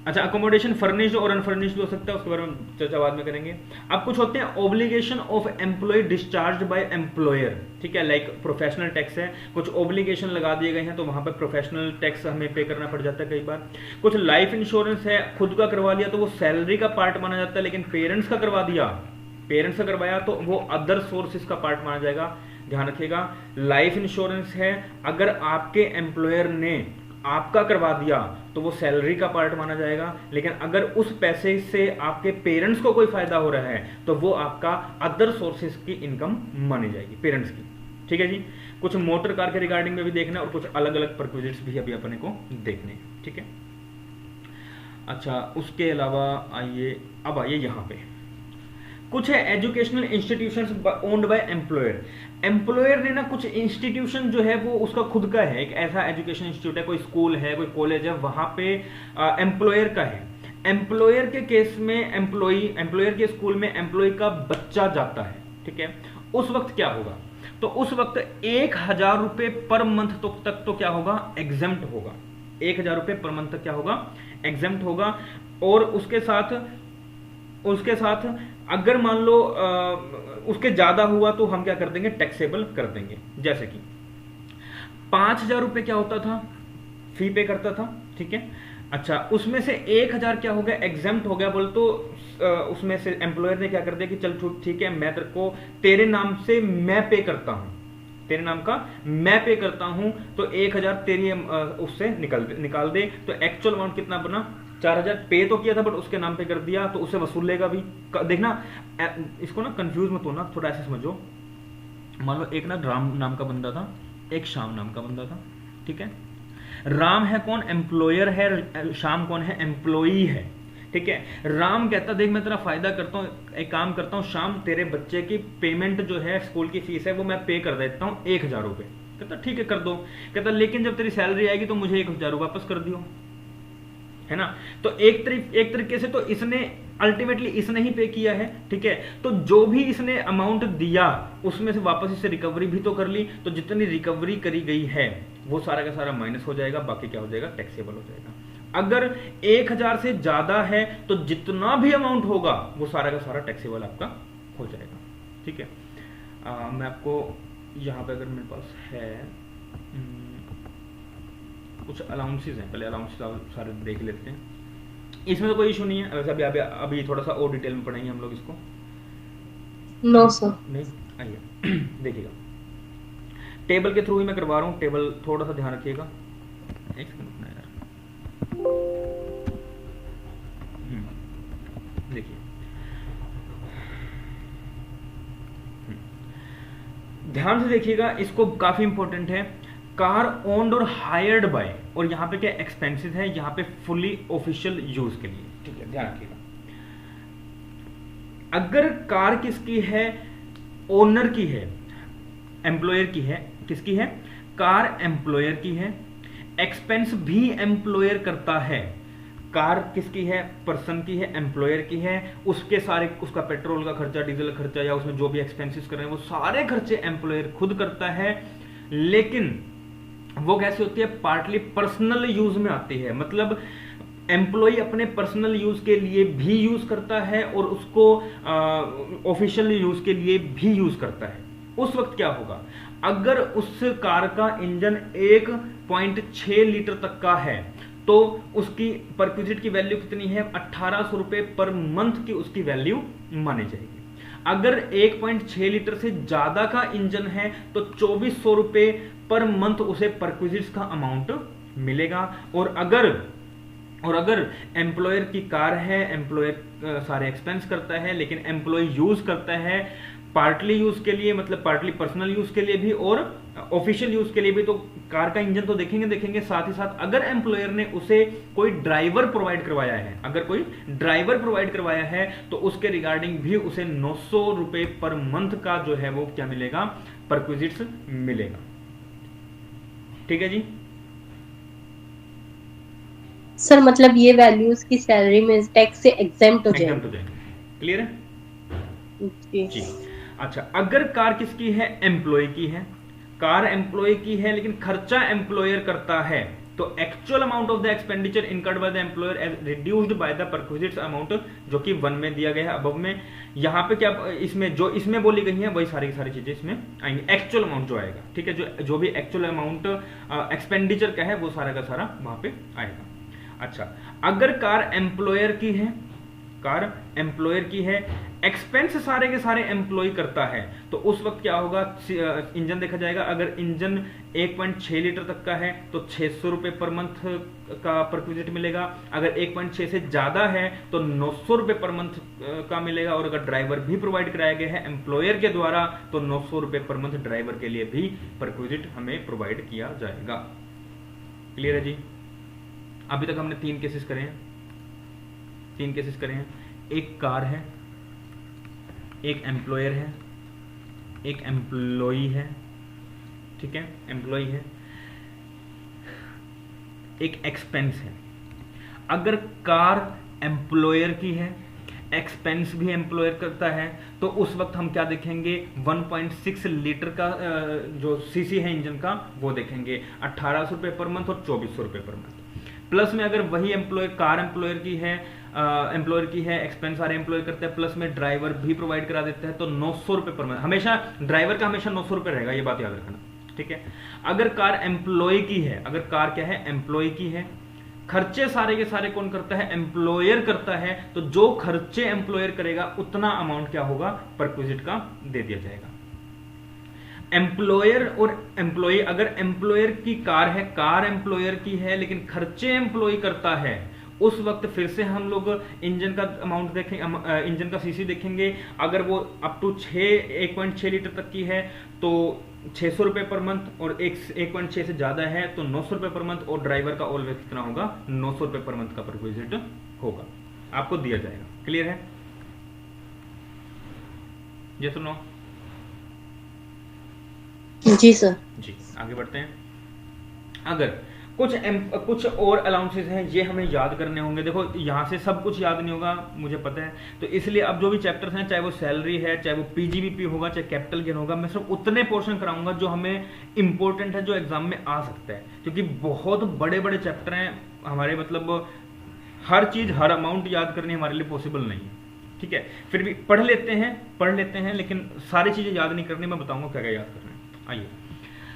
अच्छा, अकोमोडेशन फर्निश्ड और अनफर्निश्ड हो सकता है, उसके बारे में चर्चा बाद में करेंगे। अब कुछ होते हैं obligation of employee discharge by employer, ठीक है, लाइक प्रोफेशनल टैक्स है, कुछ ऑब्लिगेशन लगा दिए गए हैं तो वहां पर प्रोफेशनल टैक्स हमें पे करना पड़ जाता है कई बार। कुछ लाइफ इंश्योरेंस है, खुद का करवा लिया तो वो सैलरी का पार्ट माना जाता है, लेकिन पेरेंट्स का करवाया तो वो अदर सोर्सेज का पार्ट माना जाएगा, ध्यान रखिएगा। लाइफ इंश्योरेंस है, अगर आपके एम्प्लॉयर ने आपका करवा दिया तो वो सैलरी का पार्ट माना जाएगा, लेकिन अगर उस पैसे से आपके पेरेंट्स को कोई फायदा हो रहा है तो वो आपका अदर सोर्सेज की इनकम मानी जाएगी, पेरेंट्स की। ठीक है जी, कुछ मोटर कार के रिगार्डिंग में भी देखना है और कुछ अलग अलग परक्विजिट्स भी अभी अपने को देखने हैं। ठीक है, अच्छा उसके अलावा आइए, अब आइए यहाँ पे कुछ है educational institutions owned by employer. Employer ने ना कुछ इंस्टीट्यूशन जो है वो उसका खुद का है, एक ऐसा एजुकेशन इंस्टीट्यूट है, कोई स्कूल है, कोई कॉलेज है, वहां पे एम्प्लॉयर का है। एम्प्लॉयर के केस में एम्प्लॉयर के स्कूल में एम्प्लॉय का बच्चा जाता है, ठीक है, उस वक्त क्या होगा, तो उस वक्त 1000 रुपए पर मंथ तक तो क्या होगा, एग्जेम्प्ट होगा। 1000 रुपए पर मंथ तक क्या होगा, एग्जेम्प्ट होगा। और उसके साथ अगर मान लो उसके ज्यादा हुआ तो हम क्या कर देंगे, टैक्सेबल कर देंगे। जैसे कि 5000 रुपए क्या होता था, फी पे करता था, ठीक है, अच्छा उसमें से 1000 क्या हो गया, एग्जेम्प्ट हो गया। बोल तो उसमें से एम्प्लॉयर ने क्या कर दिया कि चल ठीक है, मैं तेरे को तेरे नाम से मैं पे करता हूं, तेरे नाम का मैं पे करता हूं, तो 1000 तेरी उससे निकाल दे। तो एक्चुअल अमाउंट कितना बना, 4000 पे तो किया था बट उसके नाम पे कर दिया, तो उसे वसूल लेगा भी। देखना इसको ना कंफ्यूज मत होना, थोड़ा ऐसे समझो। मान लो एक ना राम नाम का बंदा था, एक श्याम नाम का बंदा था, ठीक है। राम है कौन, एम्प्लॉयर है, श्याम कौन है, एम्प्लॉई है, ठीक है। राम कहता देख मैं तेरा फायदा करता हूं, एक काम करता हूं श्याम, तेरे बच्चे की पेमेंट जो है स्कूल की फीस है वो मैं पे कर देता हूं 1000 रुपए। कहता ठीक है कर दो। कहता लेकिन जब तेरी सैलरी आएगी तो मुझे 1000 वापस कर दियो, है ना। तो एक तरीके से तो इसने अल्टीमेटली इसने ही पे किया है, ठीक है। तो जो भी इसने अमाउंट दिया उसमें से वापस इसे रिकवरी भी तो कर ली, तो जितनी रिकवरी करी गई है वो सारा का सारा माइनस हो जाएगा, बाकी क्या हो जाएगा, टैक्सेबल हो जाएगा। अगर 1000 से ज्यादा है तो जितना भी अमाउंट होगा वो सारा का सारा टैक्सेबल आपका हो जाएगा, ठीक है। मैं आपको यहां पे अगर मेरे पास है कुछ अलाउंसेस हैं, पहले अलाउंसेस सारे देख लेते हैं। इसमें तो कोई इशू नहीं है, वैसे अभी थोड़ा सा और डिटेल में पढ़ेंगे हम लोग इसको। नो सर नहीं, आइए देखिएगा, टेबल के थ्रू ही मैं करवा रहा हूँ, टेबल थोड़ा सा ध्यान रखिएगा। एक सेकंड रुकना यार, देखिए ध्यान से देखिएगा, इसको काफी इंपॉर्टेंट है। कार ओन्ड और हायर्ड बाय, और यहाँ पे क्या एक्सपेंसेस है, यहाँ पे फुली ऑफिशियल यूज के लिए, ठीक है, ध्यान रखिएगा। अगर कार किसकी है, ओनर की है, एम्प्लॉयर की है, किसकी है, कार एम्प्लॉयर की है, एक्सपेंस भी एम्प्लॉयर करता है। कार किसकी है, पर्सन की है, एम्प्लॉयर की है, उसके सारे उसका पेट्रोल का खर्चा, डीजल खर्चा या उसमें जो भी एक्सपेंसेस कर रहे हैं वो सारे खर्चे एम्प्लॉयर खुद करता है। लेकिन वो कैसी होती है, पार्टली पर्सनल यूज में आती है, मतलब एम्प्लॉय अपने पर्सनल यूज के लिए भी यूज करता है और उसको ऑफिशियल यूज के लिए भी यूज करता है। उस वक्त क्या होगा, अगर उस कार का इंजन 1.6 लीटर तक का है तो उसकी परक्विजिट की वैल्यू कितनी है, 1800 रुपए पर मंथ की उसकी वैल्यू मानी जाएगी। अगर 1.6 लीटर से ज्यादा का इंजन है तो 2400 रुपए पर मंथ उसे परक्विजिट्स का अमाउंट मिलेगा। और अगर एम्प्लॉयर की कार है, एम्प्लॉयर सारे एक्सपेंस करता है, लेकिन एम्प्लॉय यूज करता है पार्टली यूज के लिए, मतलब पार्टली पर्सनल यूज के लिए भी और ऑफिशियल यूज के लिए भी, तो कार का इंजन तो देखेंगे। साथ ही साथ अगर एम्प्लॉयर ने उसे कोई ड्राइवर प्रोवाइड करवाया है, अगर कोई ड्राइवर प्रोवाइड करवाया है तो उसके रिगार्डिंग भी उसे 900 रुपए पर मंथ का जो है वो क्या मिलेगा, परक्विजिट्स मिलेगा, ठीक है जी। सर मतलब ये वैल्यूज की सैलरी में टैक्स से एग्जेम्प्ट हो जाएंगे, क्लियर है जी। अच्छा, अगर कार किसकी है, एम्प्लॉय की है, कार एम्प्लॉय की है लेकिन खर्चा एम्प्लॉयर करता है, तो actual amount of the expenditure incurred by the employer as reduced by the perquisites amount, जो कि 1 में दिया गया है अबव में। यहां पे क्या इसमें जो इसमें बोली गई है वही सारी की सारी चीजें इसमें आएंगी, एक्चुअल अमाउंट जो आएगा, ठीक है, जो भी एक्चुअल अमाउंट एक्सपेंडिचर का है वो सारा का सारा वहां पे आएगा। अच्छा, अगर कार एम्प्लॉयर की है, कार एम्प्लॉयर की है, एक्सपेंस सारे के सारे एम्प्लॉय करता है, तो उस वक्त क्या होगा, इंजन देखा जाएगा। अगर इंजन 1.6 लीटर तक का है तो 600 रुपए पर मंथ का परक्विजिट मिलेगा। अगर 1.6 से ज्यादा है तो 900 रुपए पर मंथ का मिलेगा। और अगर ड्राइवर भी प्रोवाइड कराया गया है एम्प्लॉयर के द्वारा तो 900 रुपए पर मंथ ड्राइवर के लिए भी परक्विजिट हमें प्रोवाइड किया जाएगा। क्लियर है जी? अभी तक हमने 3 केसेस करे हैं, 3 केसेस करे हैं। एक कार है, एक एम्प्लॉयर है, एक एम्प्लॉई है, ठीक है, एम्प्लॉई है, एक एक्सपेंस है। अगर कार एम्प्लॉयर की है, एक्सपेंस भी एम्प्लॉयर करता है, तो उस वक्त हम क्या देखेंगे, 1.6 लीटर का जो सीसी है इंजन का वो देखेंगे, 1800 रुपए पर मंथ और 2400 रुपए पर मंथ। प्लस में अगर वही एम्प्लॉयर, कार एम्प्लॉयर की है, एक्सपेंस सारे एम्प्लॉयर करते हैं, प्लस में ड्राइवर भी प्रोवाइड करा देते हैं, तो 900 रुपए पर मंथ। हमेशा ड्राइवर का हमेशा 900 रुपए रहेगा, ये बात याद रखना, ठीक है। अगर कार एम्प्लॉय की है, अगर कार क्या है, एम्प्लॉय की है, खर्चे सारे के सारे कौन करता है, एम्प्लॉयर करता है, तो जो खर्चे एम्प्लॉयर करेगा उतना अमाउंट क्या होगा, परक्विजिट का दे दिया जाएगा। एम्प्लॉयर और एम्प्लॉय, अगर एम्प्लॉयर की कार है, कार एम्प्लॉयर की है लेकिन खर्चे एम्प्लॉय करता है, उस वक्त फिर से हम लोग इंजन का अमाउंट देखेंगे, इंजन का सीसी देखेंगे। अगर वो अप टू 1.6 लीटर तक की है तो 600 रुपए पर मंथ, और 1.6 से ज्यादा है तो 900 रुपए पर मंथ, और ड्राइवर का ऑलवेज कितना होगा, 900 रुपए पर मंथ का परक्विजिट होगा, आपको दिया जाएगा। क्लियर है? ये सुनो जी सर। जी, आगे बढ़ते हैं। अगर कुछ और अलाउंसेस हैं, ये हमें याद करने होंगे। देखो यहाँ से सब कुछ याद नहीं होगा, मुझे पता है, तो इसलिए अब जो भी चैप्टर्स हैं, चाहे वो सैलरी है, चाहे वो पीजीबीपी होगा, चाहे कैपिटल गेन होगा, मैं सिर्फ उतने पोर्शन कराऊंगा जो हमें इंपॉर्टेंट है, जो एग्जाम में आ सकता है, क्योंकि बहुत बड़े बड़े चैप्टर हैं हमारे, मतलब हर चीज, हर अमाउंट याद करनी हमारे लिए पॉसिबल नहीं है, ठीक है। फिर भी पढ़ लेते हैं, लेकिन सारी चीजें याद नहीं करनी, मैं बताऊंगा क्या क्या याद करना है। आइए,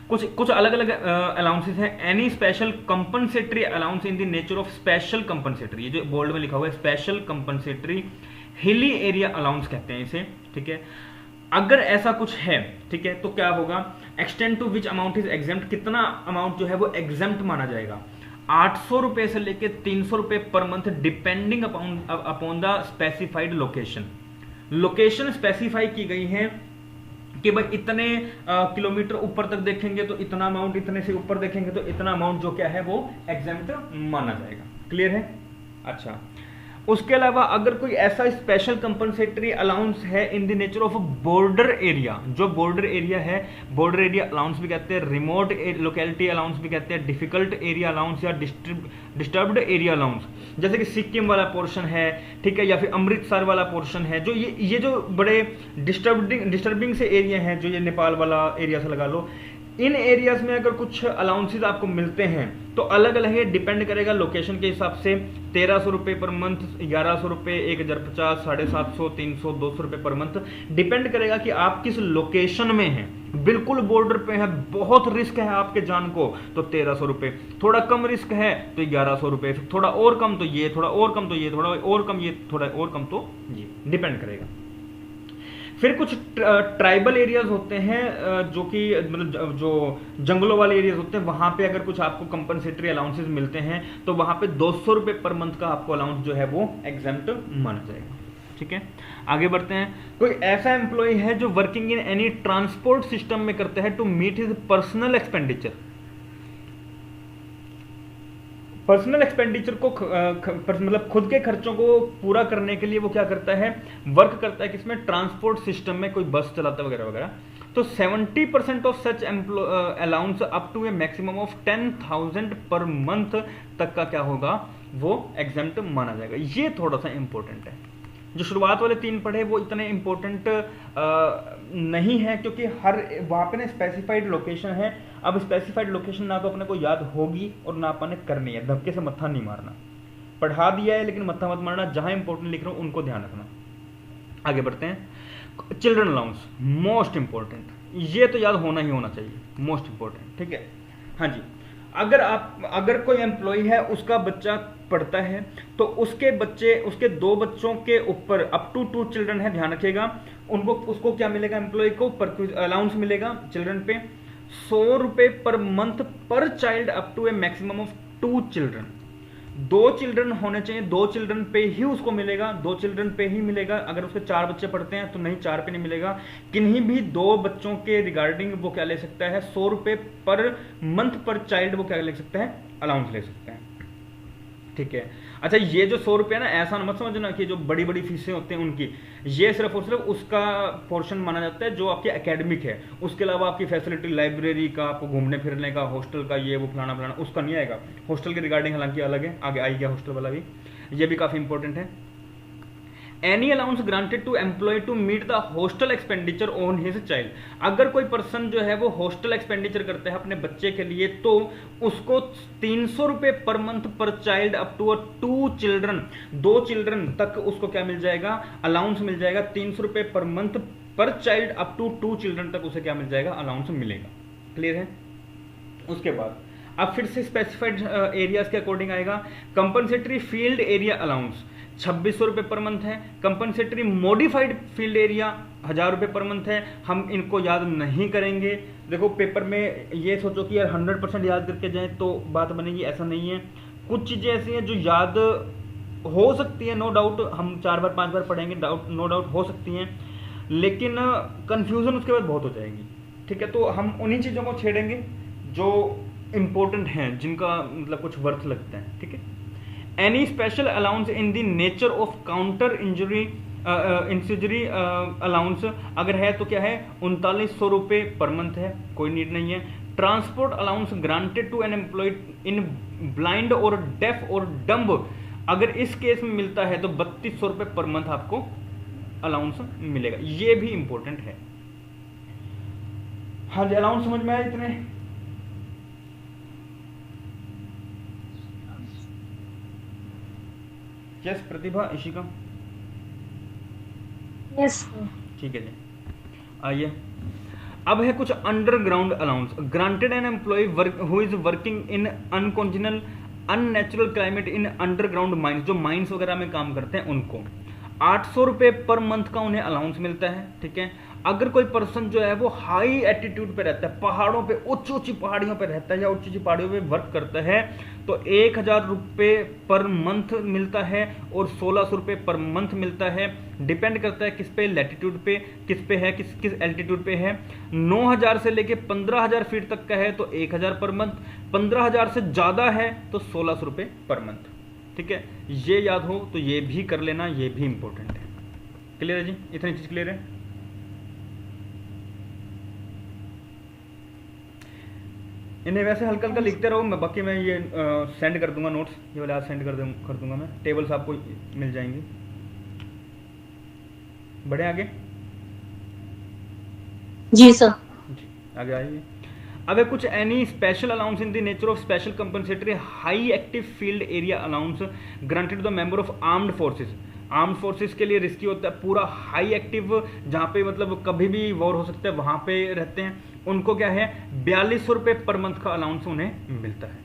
कुछ अलग अलग अलाउंसेस हैं। Any special compensatory allowance in the nature of special compensatory, ये जो बोर्ड में लिखा हुआ है special compensatory hilly area allowance कहते हैं इसे, ठीक है। अगर ऐसा कुछ है, ठीक है, तो क्या होगा, extent to which amount is exempt, कितना अमाउंट जो है वो एग्जेम्प्ट माना जाएगा, 800 रुपए से लेके 300 रुपए per month, depending upon the specified location. Location specify की गई है कि भाई इतने किलोमीटर ऊपर तक देखेंगे तो इतना अमाउंट, इतने से ऊपर देखेंगे तो इतना अमाउंट जो क्या है वो एग्जेम्प्ट माना जाएगा। क्लियर है? अच्छा, उसके अलावा अगर कोई ऐसा स्पेशल कंपनसेटरी अलाउंस है इन the nature of border area, जो बॉर्डर एरिया है, बॉर्डर एरिया अलाउंस भी कहते हैं, रिमोट लोकेलिटी अलाउंस भी कहते हैं, डिफिकल्ट एरिया अलाउंस या डिस्टर्ब्ड एरिया अलाउंस, जैसे कि सिक्किम वाला पोर्शन है, ठीक है, या फिर अमृतसर वाला पोर्शन है, जो ये जो बड़े डिस्टर्बिंग से एरिया हैं, जो ये नेपाल वाला एरिया से लगा लो, इन एरियाज में अगर कुछ अलाउंसेस आपको मिलते हैं तो अलग अलग है, डिपेंड करेगा लोकेशन के हिसाब से। 1300 रुपए पर मंथ, 1100 रुपए, 1050, 750, 300, 200 रुपए पर मंथ, डिपेंड करेगा कि आप किस लोकेशन में हैं। बिल्कुल बॉर्डर पे है, बहुत रिस्क है आपके जान को, तो 1300 रुपए, थोड़ा कम रिस्क है तो 1100 रुपए, थोड़ा और कम तो ये, थोड़ा और कम तो ये, थोड़ा और कम ये, थोड़ा और कम तो ये, डिपेंड करेगा। फिर कुछ ट्राइबल एरियाज होते हैं, जो कि मतलब जो जंगलों वाले एरियाज होते हैं, वहां पे अगर कुछ आपको कंपनसेटरी अलाउंसेस मिलते हैं तो वहां पे 200 रुपए पर मंथ का आपको अलाउंस जो है वो एग्जेम्प्ट माना जाएगा, ठीक है। आगे बढ़ते हैं। कोई ऐसा एम्प्लॉय है जो working in any transport system में करता है to meet his personal expenditure, personal expenditure को मतलब खुद के खर्चों को पूरा करने के लिए वो क्या करता है, वर्क करता है किसमें, ट्रांसपोर्ट सिस्टम में, कोई बस चलाता है वगैरह वगैरह, तो 70% of such allowance up to a maximum of 10,000 per month तक का क्या होगा, वो एग्जेम्प्ट माना जाएगा। ये थोड़ा सा इंपॉर्टेंट है। जो शुरुआत वाले 3 पढ़े वो इतने इंपॉर्टेंट नहीं है, क्योंकि हर वहां पे ना स्पेसिफाइड लोकेशन है। अब स्पेसिफाइड लोकेशन ना तो अपने को याद होगी और ना अपने करनी है, धक्के से मत्था नहीं मारना। पढ़ा दिया है लेकिन मत्था मत मारना, जहां इंपॉर्टेंट लिख रहा हूं उनको ध्यान रखना। आगे बढ़ते हैं। चिल्ड्रन अलाउंस मोस्ट इंपॉर्टेंट, ये तो याद होना ही होना चाहिए, मोस्ट इंपॉर्टेंट, ठीक है। हाँ जी, अगर कोई एम्प्लॉय है, उसका बच्चा पढ़ता है तो उसके बच्चे, उसके 2 बच्चों के ऊपर अप टू 2 चिल्ड्रन है, ध्यान रखिएगा, उनको उसको क्या मिलेगा, एम्प्लॉय को अलाउंस मिलेगा चिल्ड्रन पे 100 रुपए per month per child up to a maximum of 2 children. 2 children होने चाहिए, 2 चिल्ड्रन पे ही उसको मिलेगा, 2 चिल्ड्रन पे ही मिलेगा। अगर उसके 4 बच्चे पढ़ते हैं तो नहीं, 4 पे नहीं मिलेगा। किन्हीं भी 2 बच्चों के रिगार्डिंग वो क्या ले सकता है, 100 रुपए पर मंथ पर चाइल्ड वो क्या ले सकता है, अलाउंस ले सकता है। ठीक है, अच्छा ये जो 100 रुपये ना, ऐसा मत समझना कि जो बड़ी बड़ी फीसें होते हैं उनकी, ये सिर्फ और सिर्फ उसका पोर्शन माना जाता है जो आपके एकेडमिक है। उसके अलावा आपकी फैसिलिटी, लाइब्रेरी का, आपको घूमने फिरने का, हॉस्टल का, ये वो फलाना फलाना, उसका नहीं आएगा। हॉस्टल के रिगार्डिंग हालांकि अलग है, आगे आएगा हॉस्टल वाला भी, ये भी काफी इंपॉर्टेंट है। Any allowance granted to employ to meet the hostel expenditure on his child. अगर कोई पर्सन जो है वो हॉस्टल एक्सपेंडिचर करता है अपने बच्चे के लिए, तो उसको 300 रुपए per month per child up to 2 children, 2 children तक उसको क्या मिल जाएगा, अलाउंस मिल जाएगा। 300 रुपए per month per child up to 2 children तक उसे क्या मिल जाएगा, अलाउंस मिलेगा। क्लियर है। उसके बाद अब फिर से स्पेसिफाइड एरियाज के अकॉर्डिंग आएगा। कंपनसेटरी फील्ड एरिया अलाउंस 2600 रुपये पर मंथ है। कंपनसेटरी मॉडिफाइड फील्ड एरिया 1000 रुपये पर मंथ है। हम इनको याद नहीं करेंगे। देखो पेपर में ये सोचो कि यार 100% याद करके जाएं तो बात बनेगी, ऐसा नहीं है। कुछ चीज़ें ऐसी हैं जो याद हो सकती है, नो डाउट, हम 4 बार 5 बार पढ़ेंगे, डाउट नो डाउट हो सकती हैं, लेकिन कंफ्यूजन उसके बाद बहुत हो जाएगी। ठीक है, तो हम उन्हीं चीज़ों को छेड़ेंगे जो इम्पोर्टेंट हैं, जिनका मतलब कुछ वर्थ लगता है। ठीक है, any special allowance in the nature of counter injury insurgency allowance अगर है तो क्या है, 3900 रुपये पर मंथ है, कोई नीड नहीं है। Transport allowance granted to an employ in blind और डेफ और डम्ब, अगर इस केस में मिलता है तो 3200 रुपये पर मंथ आपको अलाउंस मिलेगा। ये भी इंपॉर्टेंट है। हाँ जी, अलाउंस समझ में आया इतने? यस प्रतिभा, इशिका, यस ठीक है जी। आइए अब है कुछ underground allowance granted an employ who is working in uncongenial unnatural climate in underground mines, जो माइंस वगैरह में काम करते हैं उनको 800 रुपये पर मंथ का उन्हें अलाउंस मिलता है। ठीक है, अगर कोई पर्सन जो है वो हाई एटीट्यूड पे रहता है, पहाड़ों पे, ऊंची ऊंची पहाड़ियों पे रहता है या ऊंची ऊंची पहाड़ियों पे वर्क करता है, तो 1000 रुपये पर मंथ मिलता है और 1600 रुपये पर मंथ मिलता है। डिपेंड करता है किस पे, लैटिट्यूड पे, किस पे है, किस एल्टीट्यूड पे है। 9000 से लेके 15000 फीट तक का है तो 1000 पर मंथ, 15000 से ज़्यादा है तो 1600 रुपये पर मंथ। ठीक है, ये याद हो तो ये भी कर लेना, ये भी इंपॉर्टेंट है। क्लियर है जी, इतनी चीज क्लियर है। इन्हें वैसे हल्का हल्का लिखते रहो, मैं बाकी मैं ये सेंड कर दूंगा नोट्स, ये वाले आज सेंड कर दूंगा मैं, टेबल्स आपको मिल जाएंगे। बढ़े आगे? जी सर। जी आगे आइए। अब है कुछ any special allowance in the nature of special compensatory high active field area allowance granted the member of armed forces. Armed forces के लिए रिस्की होता है, पूरा हाई एक्टिव, जहाँ पे मतलब कभी भी वॉर हो सकता है वहाँ पे रहते हैं, उनको क्या है 4200 रुपये पर मंथ का अलाउंस उन्हें मिलता है।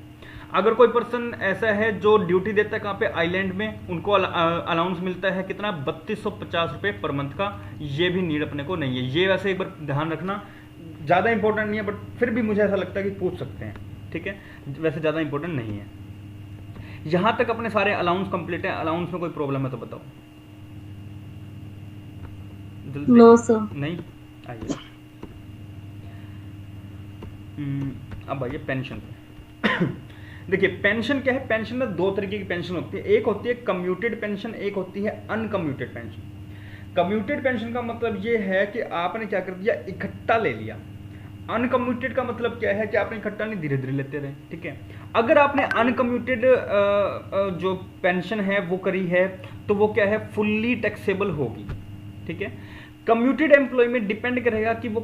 अगर कोई पर्सन ऐसा है जो ड्यूटी देता है कहाँ पे, आइलैंड में, उनको अलाउंस मिलता है कितना, 3250 रुपये पर मंथ का। ये भी नीड अपने को नहीं है, ये वैसे एक बार ध्यान रखना, ज़्यादा इंपॉर्टेंट नहीं है, बट फिर भी मुझे ऐसा लगता है कि पूछ सकते हैं। ठीक है, वैसे ज़्यादा इंपॉर्टेंट नहीं है। यहां तक अपने सारे अलाउंस कंप्लीट है। अलाउंस में कोई प्रॉब्लम है तो बताओ जल्दी। No sir. नहीं, आइए अब आइए पेंशन पे। देखिए पेंशन क्या है, पेंशन में 2 तरीके की पेंशन होती है, एक होती है कम्यूटेड पेंशन, एक होती है अनकम्यूटेड पेंशन। कम्यूटेड पेंशन का मतलब ये है कि आपने क्या कर दिया, इकट्ठा ले लिया। अनकम्यूटेड का मतलब क्या है कि आपने इकट्ठा नहीं, धीरे धीरे लेते रहे। ठीक है, अगर आपने अनकम्यूटेड जो पेंशन है वो करी है तो वो क्या है, फुल्ली टैक्सेबल होगी। ठीक है, कम्यूटेड एम्प्लॉय में डिपेंड करेगा कि वो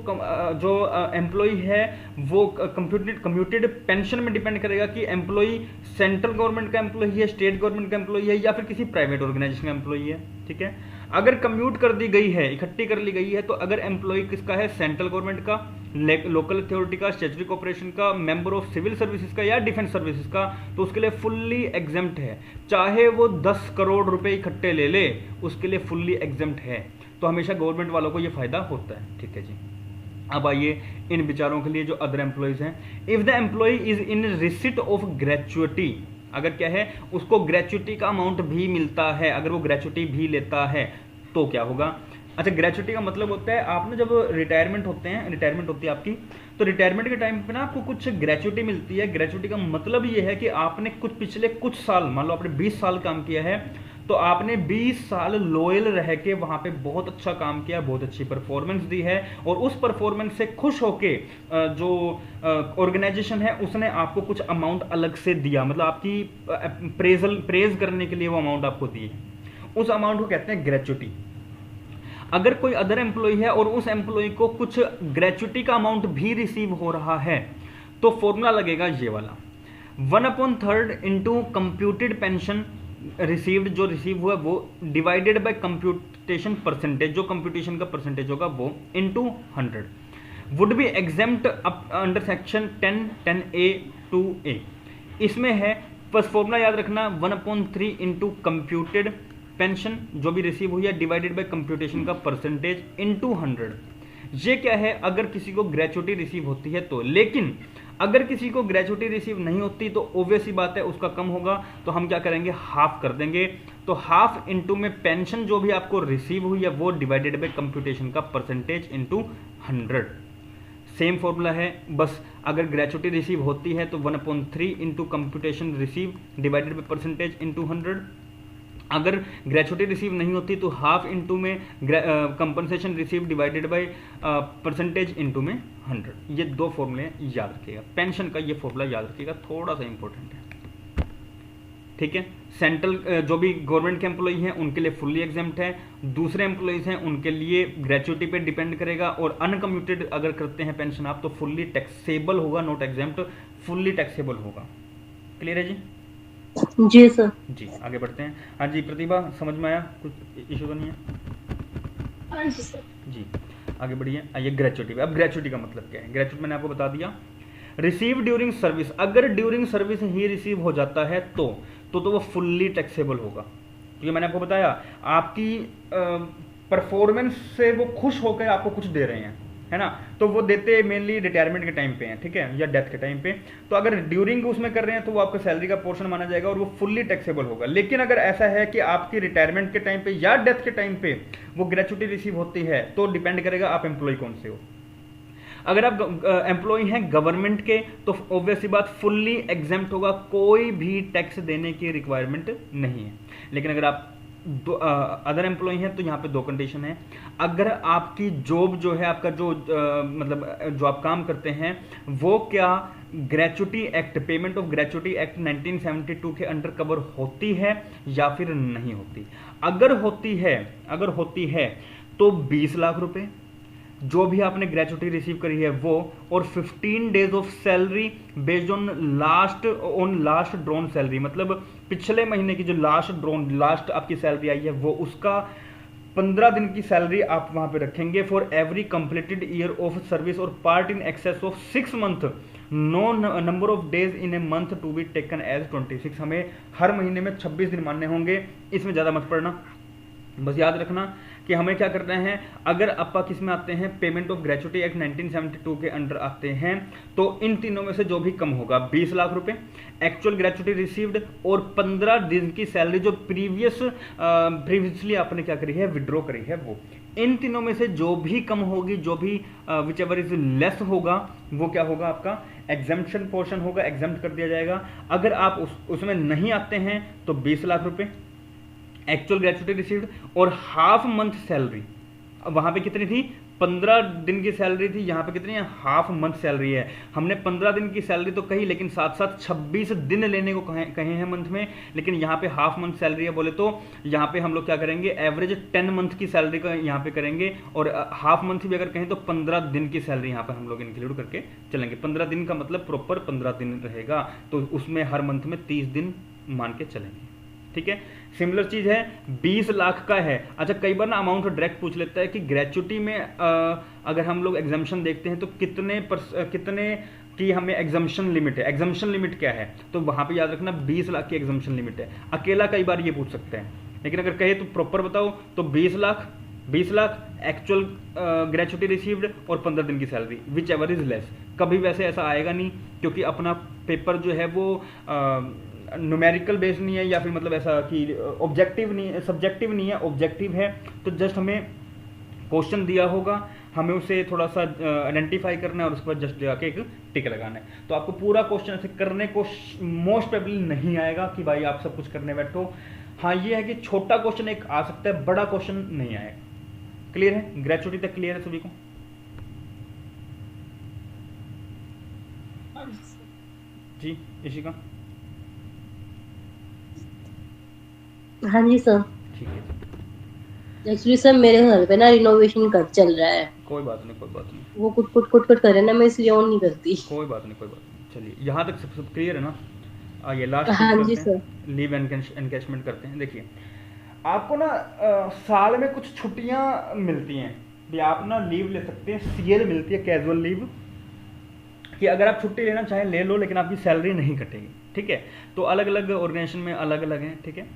जो एम्प्लॉय है वो कम्यूटेड पेंशन में डिपेंड करेगा कि एम्प्लॉय सेंट्रल गवर्नमेंट का एम्प्लॉय है, स्टेट गवर्नमेंट का एम्प्लॉय है या फिर किसी प्राइवेट ऑर्गेनाइजेशन का एम्प्लॉय है। ठीक है, अगर कम्यूट कर दी गई है, इकट्ठी कर ली गई है, तो अगर एम्प्लॉय किसका है, सेंट्रल गवर्नमेंट का, लोकल अथॉरिटी का, स्टैट्यूटरी कॉर्पोरेशन का, मेंबर ऑफ सिविल सर्विसेज का या डिफेंस सर्विसेज का, तो उसके लिए फुल्ली एग्जेम्प्ट है। चाहे वो 10 करोड़ रुपए इकट्ठे ले ले, उसके लिए फुल्ली एग्जेम्प्ट है। तो हमेशा गवर्नमेंट वालों को ये फायदा होता है। ठीक है जी। अब आइए इन विचारों के लिए जो अदर एम्प्लॉयज हैं। If the employ is in receipt of gratuity, अगर क्या है उसको ग्रेचुइटी का अमाउंट भी मिलता है, अगर वो ग्रेचुइटी भी लेता है तो क्या होगा। अच्छा, ग्रेचुइटी का मतलब होता है आप ना जब रिटायरमेंट होते हैं, रिटायरमेंट होती है आपकी, तो रिटायरमेंट के टाइम पे ना आपको कुछ ग्रेचुइटी मिलती है। ग्रेचुइटी का मतलब ये है कि आपने पिछले कुछ साल, मान लो आपने 20 साल काम किया है, तो आपने 20 साल लॉयल रह के वहां पे बहुत अच्छा काम किया, बहुत अच्छी परफॉर्मेंस दी है, और उस परफॉर्मेंस से खुश होके जो ऑर्गेनाइजेशन है उसने आपको कुछ अमाउंट अलग से दिया, मतलब आपकी प्रेज करने के लिए वो अमाउंट आपको दी है, उस अमाउंट को कहते हैं ग्रेचुइटी। अगर कोई अदर एम्प्लॉय है और उस एम्प्लॉय को कुछ ग्रेचुइटी का अमाउंट भी रिसीव हो रहा है, तो फॉर्मूला लगेगा ये वाला, 1/3 इंटू कंप्यूटेड पेंशन रिसीव्ड, जो रिसीव हुआ वो, डिवाइडेड बाय कंप्यूटेशन परसेंटेज, जो कंप्यूटेशन का परसेंटेज होगा वो, into 100 would be exempt under section 10(a)(2)(a). इसमें है बस फॉर्मूला याद रखना, 1/3 इंटू कंप्यूटेड पेंशन जो भी रिसीव हुई है, डिवाइडेड बाय कंप्यूटेशन का परसेंटेज, इनटू 100। ये क्या है, अगर किसी को ग्रेचुइटी रिसीव होती है तो। लेकिन अगर किसी को ग्रेचुइटी रिसीव नहीं होती तो ऑब्वियस ही बात है उसका कम होगा, तो हम क्या करेंगे, हाफ कर देंगे। तो हाफ इंटू में पेंशन जो भी आपको रिसीव हुई है वो, डिवाइडेड बाय कंप्यूटेशन का परसेंटेज इंटू 100। सेम फॉर्मूला है, बस अगर ग्रेचुइटी रिसीव होती है तो 1/3 into computation receive divided by percentage into 100। अगर ग्रेचुइटी रिसीव नहीं होती तो हाफ इंटू में compensation receive divided by percentage into में 100। ये दो फॉर्मूले याद रखिएगा। पेंशन का ये फॉर्मूला याद रखिएगा, थोड़ा सा इंपॉर्टेंट है। ठीक है, सेंट्रल जो भी गवर्नमेंट के एम्प्लॉय हैं उनके लिए फुल्ली एग्जेम्प्ट है, दूसरे एम्प्लॉयज हैं उनके लिए ग्रेचुइटी पे डिपेंड करेगा, और अनकम्यूटेड अगर करते हैं पेंशन आप तो फुल्ली टैक्सेबल होगा, नॉट एग्जेम्प्ट, फुल्ली टैक्सेबल होगा। क्लियर है जी? जी सर। जी आगे बढ़ते हैं। हाँ जी प्रतिभा, समझ में आया, कुछ इशू तो नहीं है? हाँ जी सर। जी आगे बढ़िए। आइए ग्रेचुइटी पे। अब ग्रेचुइटी का मतलब क्या है? ग्रेचुइटी मैंने आपको बता दिया, रिसीव ड्यूरिंग सर्विस। अगर ड्यूरिंग सर्विस ही रिसीव हो जाता है तो वो फुल्ली टैक्सेबल होगा। क्योंकि मैंने आपको बताया आपकी परफॉर्मेंस से वो खुश होकर आपको कुछ दे रहे हैं, है ना, तो वो देते मेनली रिटायरमेंट के टाइम पे हैं, ठीक है, या डेथ के टाइम पे। तो अगर ड्यूरिंग उसमें कर रहे हैं तो वो आपका सैलरी का पोर्शन माना जाएगा और वो फुल्ली टैक्सेबल होगा। लेकिन अगर ऐसा है कि आपकी रिटायरमेंट के टाइम पे या डेथ के टाइम पे वो ग्रेचुइटी रिसीव होती है, तो डिपेंड करेगा आप एम्प्लॉय कौन से हो। अगर आप एम्प्लॉय हैं गवर्नमेंट के तो ऑब्वियस सी बात फुल्ली एग्जेम्प्ट होगा, कोई भी टैक्स देने की रिक्वायरमेंट नहीं है। लेकिन अगर आप अदर एम्प्लॉय हैं तो यहाँ पे दो कंडीशन है। अगर आपकी जॉब जो है, आपका जो मतलब जो आप काम करते हैं वो क्या gratuity act, payment of gratuity act 1972 के अंडर कवर होती है या फिर नहीं होती। अगर होती है तो 20 लाख रुपए जो भी आपने ग्रेचुइटी रिसीव करी है वो, और 15 days of salary based on last drawn salary, मतलब पिछले महीने की जो लास्ट आपकी सैलरी आई है वो, उसका 15 दिन की सैलरी आप वहां पे रखेंगे for every completed year of service और part in excess of 6 month, no number of days in a month to be taken as 26। हमें हर महीने में 26 दिन मानने होंगे, इसमें ज्यादा मत पड़ना। बस याद रखना कि हमें क्या करना है, अगर आपका किस में आते हैं, पेमेंट ऑफ ग्रेचुइटी एक्ट 1972 के अंडर आते हैं, तो इन तीनों में से जो भी कम होगा, 20 लाख रुपए एक्चुअल ग्रेचुइटी रिसीव्ड और 15 दिन की सैलरी जो प्रीवियसली आपने क्या करी है, विड्रॉ करी है, वो, इन तीनों में से जो भी कम होगी, जो भी विच एवर इज लेस होगा, वो क्या होगा, आपका एग्जेम्पशन पोर्शन होगा, एग्जेम्प्ट कर दिया जाएगा। अगर आप उसमें नहीं आते हैं तो 20 लाख रुपए एक्चुअल ग्रेचुइटी रिसीव्ड और हाफ मंथ सैलरी। अब वहां पे कितनी थी, 15 दिन की सैलरी थी, यहाँ पे कितनी है, हाफ मंथ सैलरी है। हमने 15 दिन की सैलरी तो कही, लेकिन साथ साथ 26 दिन लेने को कहे हैं मंथ में, लेकिन यहाँ पे हाफ मंथ सैलरी है बोले तो यहाँ पे हम लोग क्या करेंगे, एवरेज 10 मंथ की सैलरी का यहाँ पे करेंगे, और हाफ मंथ भी अगर कहें तो 15 दिन की सैलरी यहाँ पे हम लोग इंक्लूड करके चलेंगे। 15 दिन का मतलब प्रॉपर 15 दिन रहेगा, तो उसमें हर मंथ में 30 दिन मान के चलेंगे। ठीक है। सिमिलर चीज है 20 लाख का है। अच्छा कई बार ना अमाउंट डायरेक्ट पूछ लेता है कि ग्रेचुटी में अगर हम लोग एग्जाम्पशन देखते हैं तो कितने की हमें एग्जाम्पशन लिमिट है, एग्जाम्पशन लिमिट क्या है, तो वहां पे याद रखना 20 लाख की एग्जाम्पशन लिमिट है। अकेला कई बार ये पूछ सकते हैं, लेकिन अगर कहे तो प्रॉपर बताओ तो 20 लाख एक्चुअल ग्रेचुटी रिसीव्ड और 15 दिन की salary, which ever is less. कभी वैसे ऐसा आएगा नहीं, क्योंकि अपना पेपर जो है वो न्यूमेरिकल बेस्ड नहीं है, या फिर मतलब ऐसा कि ऑब्जेक्टिव नहीं है, सब्जेक्टिव नहीं है, ऑब्जेक्टिव है। तो जस्ट हमें क्वेश्चन दिया होगा, हमें उसे थोड़ा सा आइडेंटिफाई करना है और उसके बाद जस्ट जाके एक टिक लगाना है। तो आपको पूरा क्वेश्चन ऐसे करने को मोस्ट प्रोबेबली नहीं आएगा कि भाई आप सब कुछ करने बैठो। हाँ ये है कि छोटा क्वेश्चन एक आ सकता है, बड़ा क्वेश्चन नहीं आएगा। क्लियर है? ग्रेचुटी तक क्लियर है सभी को? जी इशिका? हाँ जी सर। ठीक है। एक्चुअली सर मेरे घर पे ना रिनोवेशन कर चल रहा है। कोई बात नहीं, कोई बात नहीं। वो कुट करे ना, मैं इसलिए ऑन नहीं करती। कोई बात नहीं, कोई बात नहीं। चलिए यहाँ तक सब क्लियर है ना? ये लास्ट हाँ जी सर। लीव एनकैशमेंट करते हैं। देखिए आपको ना साल में कुछ छुट्टियां मिलती हैं भी, आप ना लीव ले सकते हैं। सीएल मिलती है, कैजुअल लीव, कि अगर आप छुट्टी लेना चाहें ले लो, लेकिन आपकी सैलरी नहीं कटेगी। ठीक है, तो अलग अलग ऑर्गेनाइजेशन में अलग अलग हैं। ठीक है,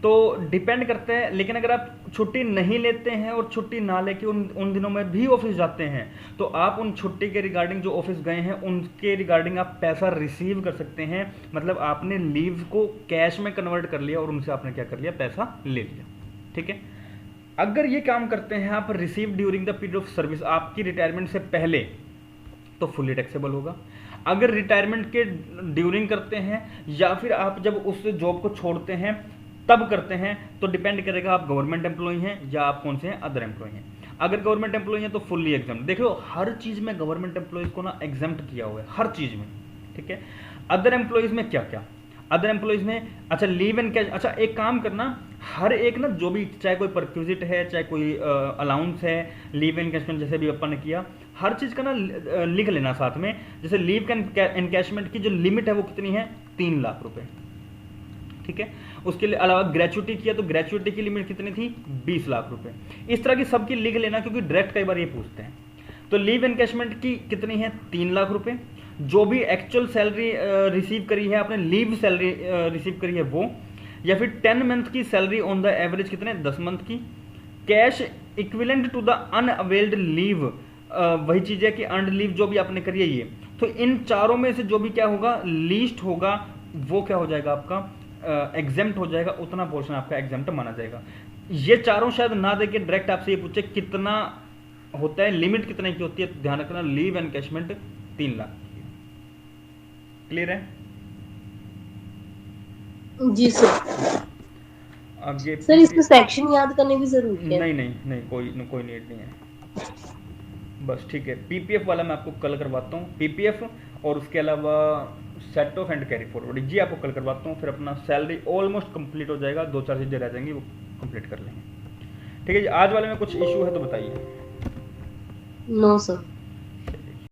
तो डिपेंड करते हैं। लेकिन अगर आप छुट्टी नहीं लेते हैं और छुट्टी ना लेके उन दिनों में भी ऑफिस जाते हैं, तो आप उन छुट्टी के रिगार्डिंग जो ऑफिस गए हैं उनके रिगार्डिंग आप पैसा रिसीव कर सकते हैं। मतलब आपने लीव को कैश में कन्वर्ट कर लिया और उनसे आपने क्या कर लिया, पैसा ले लिया। ठीक है, अगर ये काम करते हैं आप receive during the period of service, आपकी रिटायरमेंट से पहले, तो फुली टैक्सेबल होगा। अगर रिटायरमेंट के ड्यूरिंग करते हैं या फिर आप जब उस जॉब को छोड़ते हैं तब करते हैं, तो डिपेंड करेगा आप गवर्नमेंट एम्प्लॉय हैं या आप कौन से हैं, अदर एम्प्लॉय हैं। अगर गवर्नमेंट एम्प्लॉय हैं तो फुल्ली एग्जाम्प्ट। देखो हर चीज में गवर्नमेंट एम्प्लॉयज को ना एग्जाम्प्ट किया हुआ है, हर चीज में। ठीक है, अदर एम्प्लॉयज में क्या क्या, अदर एम्प्लॉयज में अच्छा लीव एंड कैश। अच्छा एक काम करना, हर एक ना जो भी, चाहे कोई परक्विजिट है, चाहे कोई अलाउंस है, लीव एनकैशमेंट जैसे भी अपन ने किया, हर चीज का ना लिख लेना साथ में। जैसे लीव एनकैशमेंट की जो लिमिट है वो कितनी है, 3 लाख रुपए। ठीक है, उसके अलावा ग्रेचुटी किया तो ग्रेचुटी की लिमिट कितनी थी, 20 लाख रुपए। इस तरह की सबकी लिख लेना, क्योंकि डायरेक्ट कई बार ये पूछते हैं। तो लीव एनकैशमेंट की कितनी है, 3 लाख रुपए। जो भी एक्चुअल सैलरी रिसीव करी है आपने, लीव सैलरी रिसीव करी है वो, या फिर 10 मंथ की सैलरी ऑन द एवरेज कितने, 10 मंथ की। Cash equivalent to the unavailed leave, वही चीज है कि अर्नड लीव जो भी आपने करी है ये। तो इन चारों में से जो भी क्या होगा, लीस्ट होगा, वो क्या हो जाएगा आपका, एग्जेम्प्ट हो जाएगा। उतना पोर्शन आपका एग्जेम्प्ट माना जाएगा। ये चारों शायद ना देके डायरेक्ट आपसे ये पूछे कितना होता है, लिमिट कितने की होती है, तो ध्यान रखना लीव एनकैशमेंट 3 लाख। क्लियर है? जी सर। अब ये सर इसको सेक्शन याद करने की जरूरत है? नहीं कोई नीड नहीं है, बस। ठीक है, पीपीएफ वाला मैं आपको कल करवाता हूँ, पीपीएफ, और उसके अलावा set off and carry forward जी आपको कल करवाता हूँ। फिर अपना सैलरी ऑलमोस्ट कंप्लीट हो जाएगा, 2-4 चीजें रह जाएंगी, वो कंप्लीट कर लेंगे। ठीक है जी, आज वाले में कुछ इशू है तो बताइए। No sir.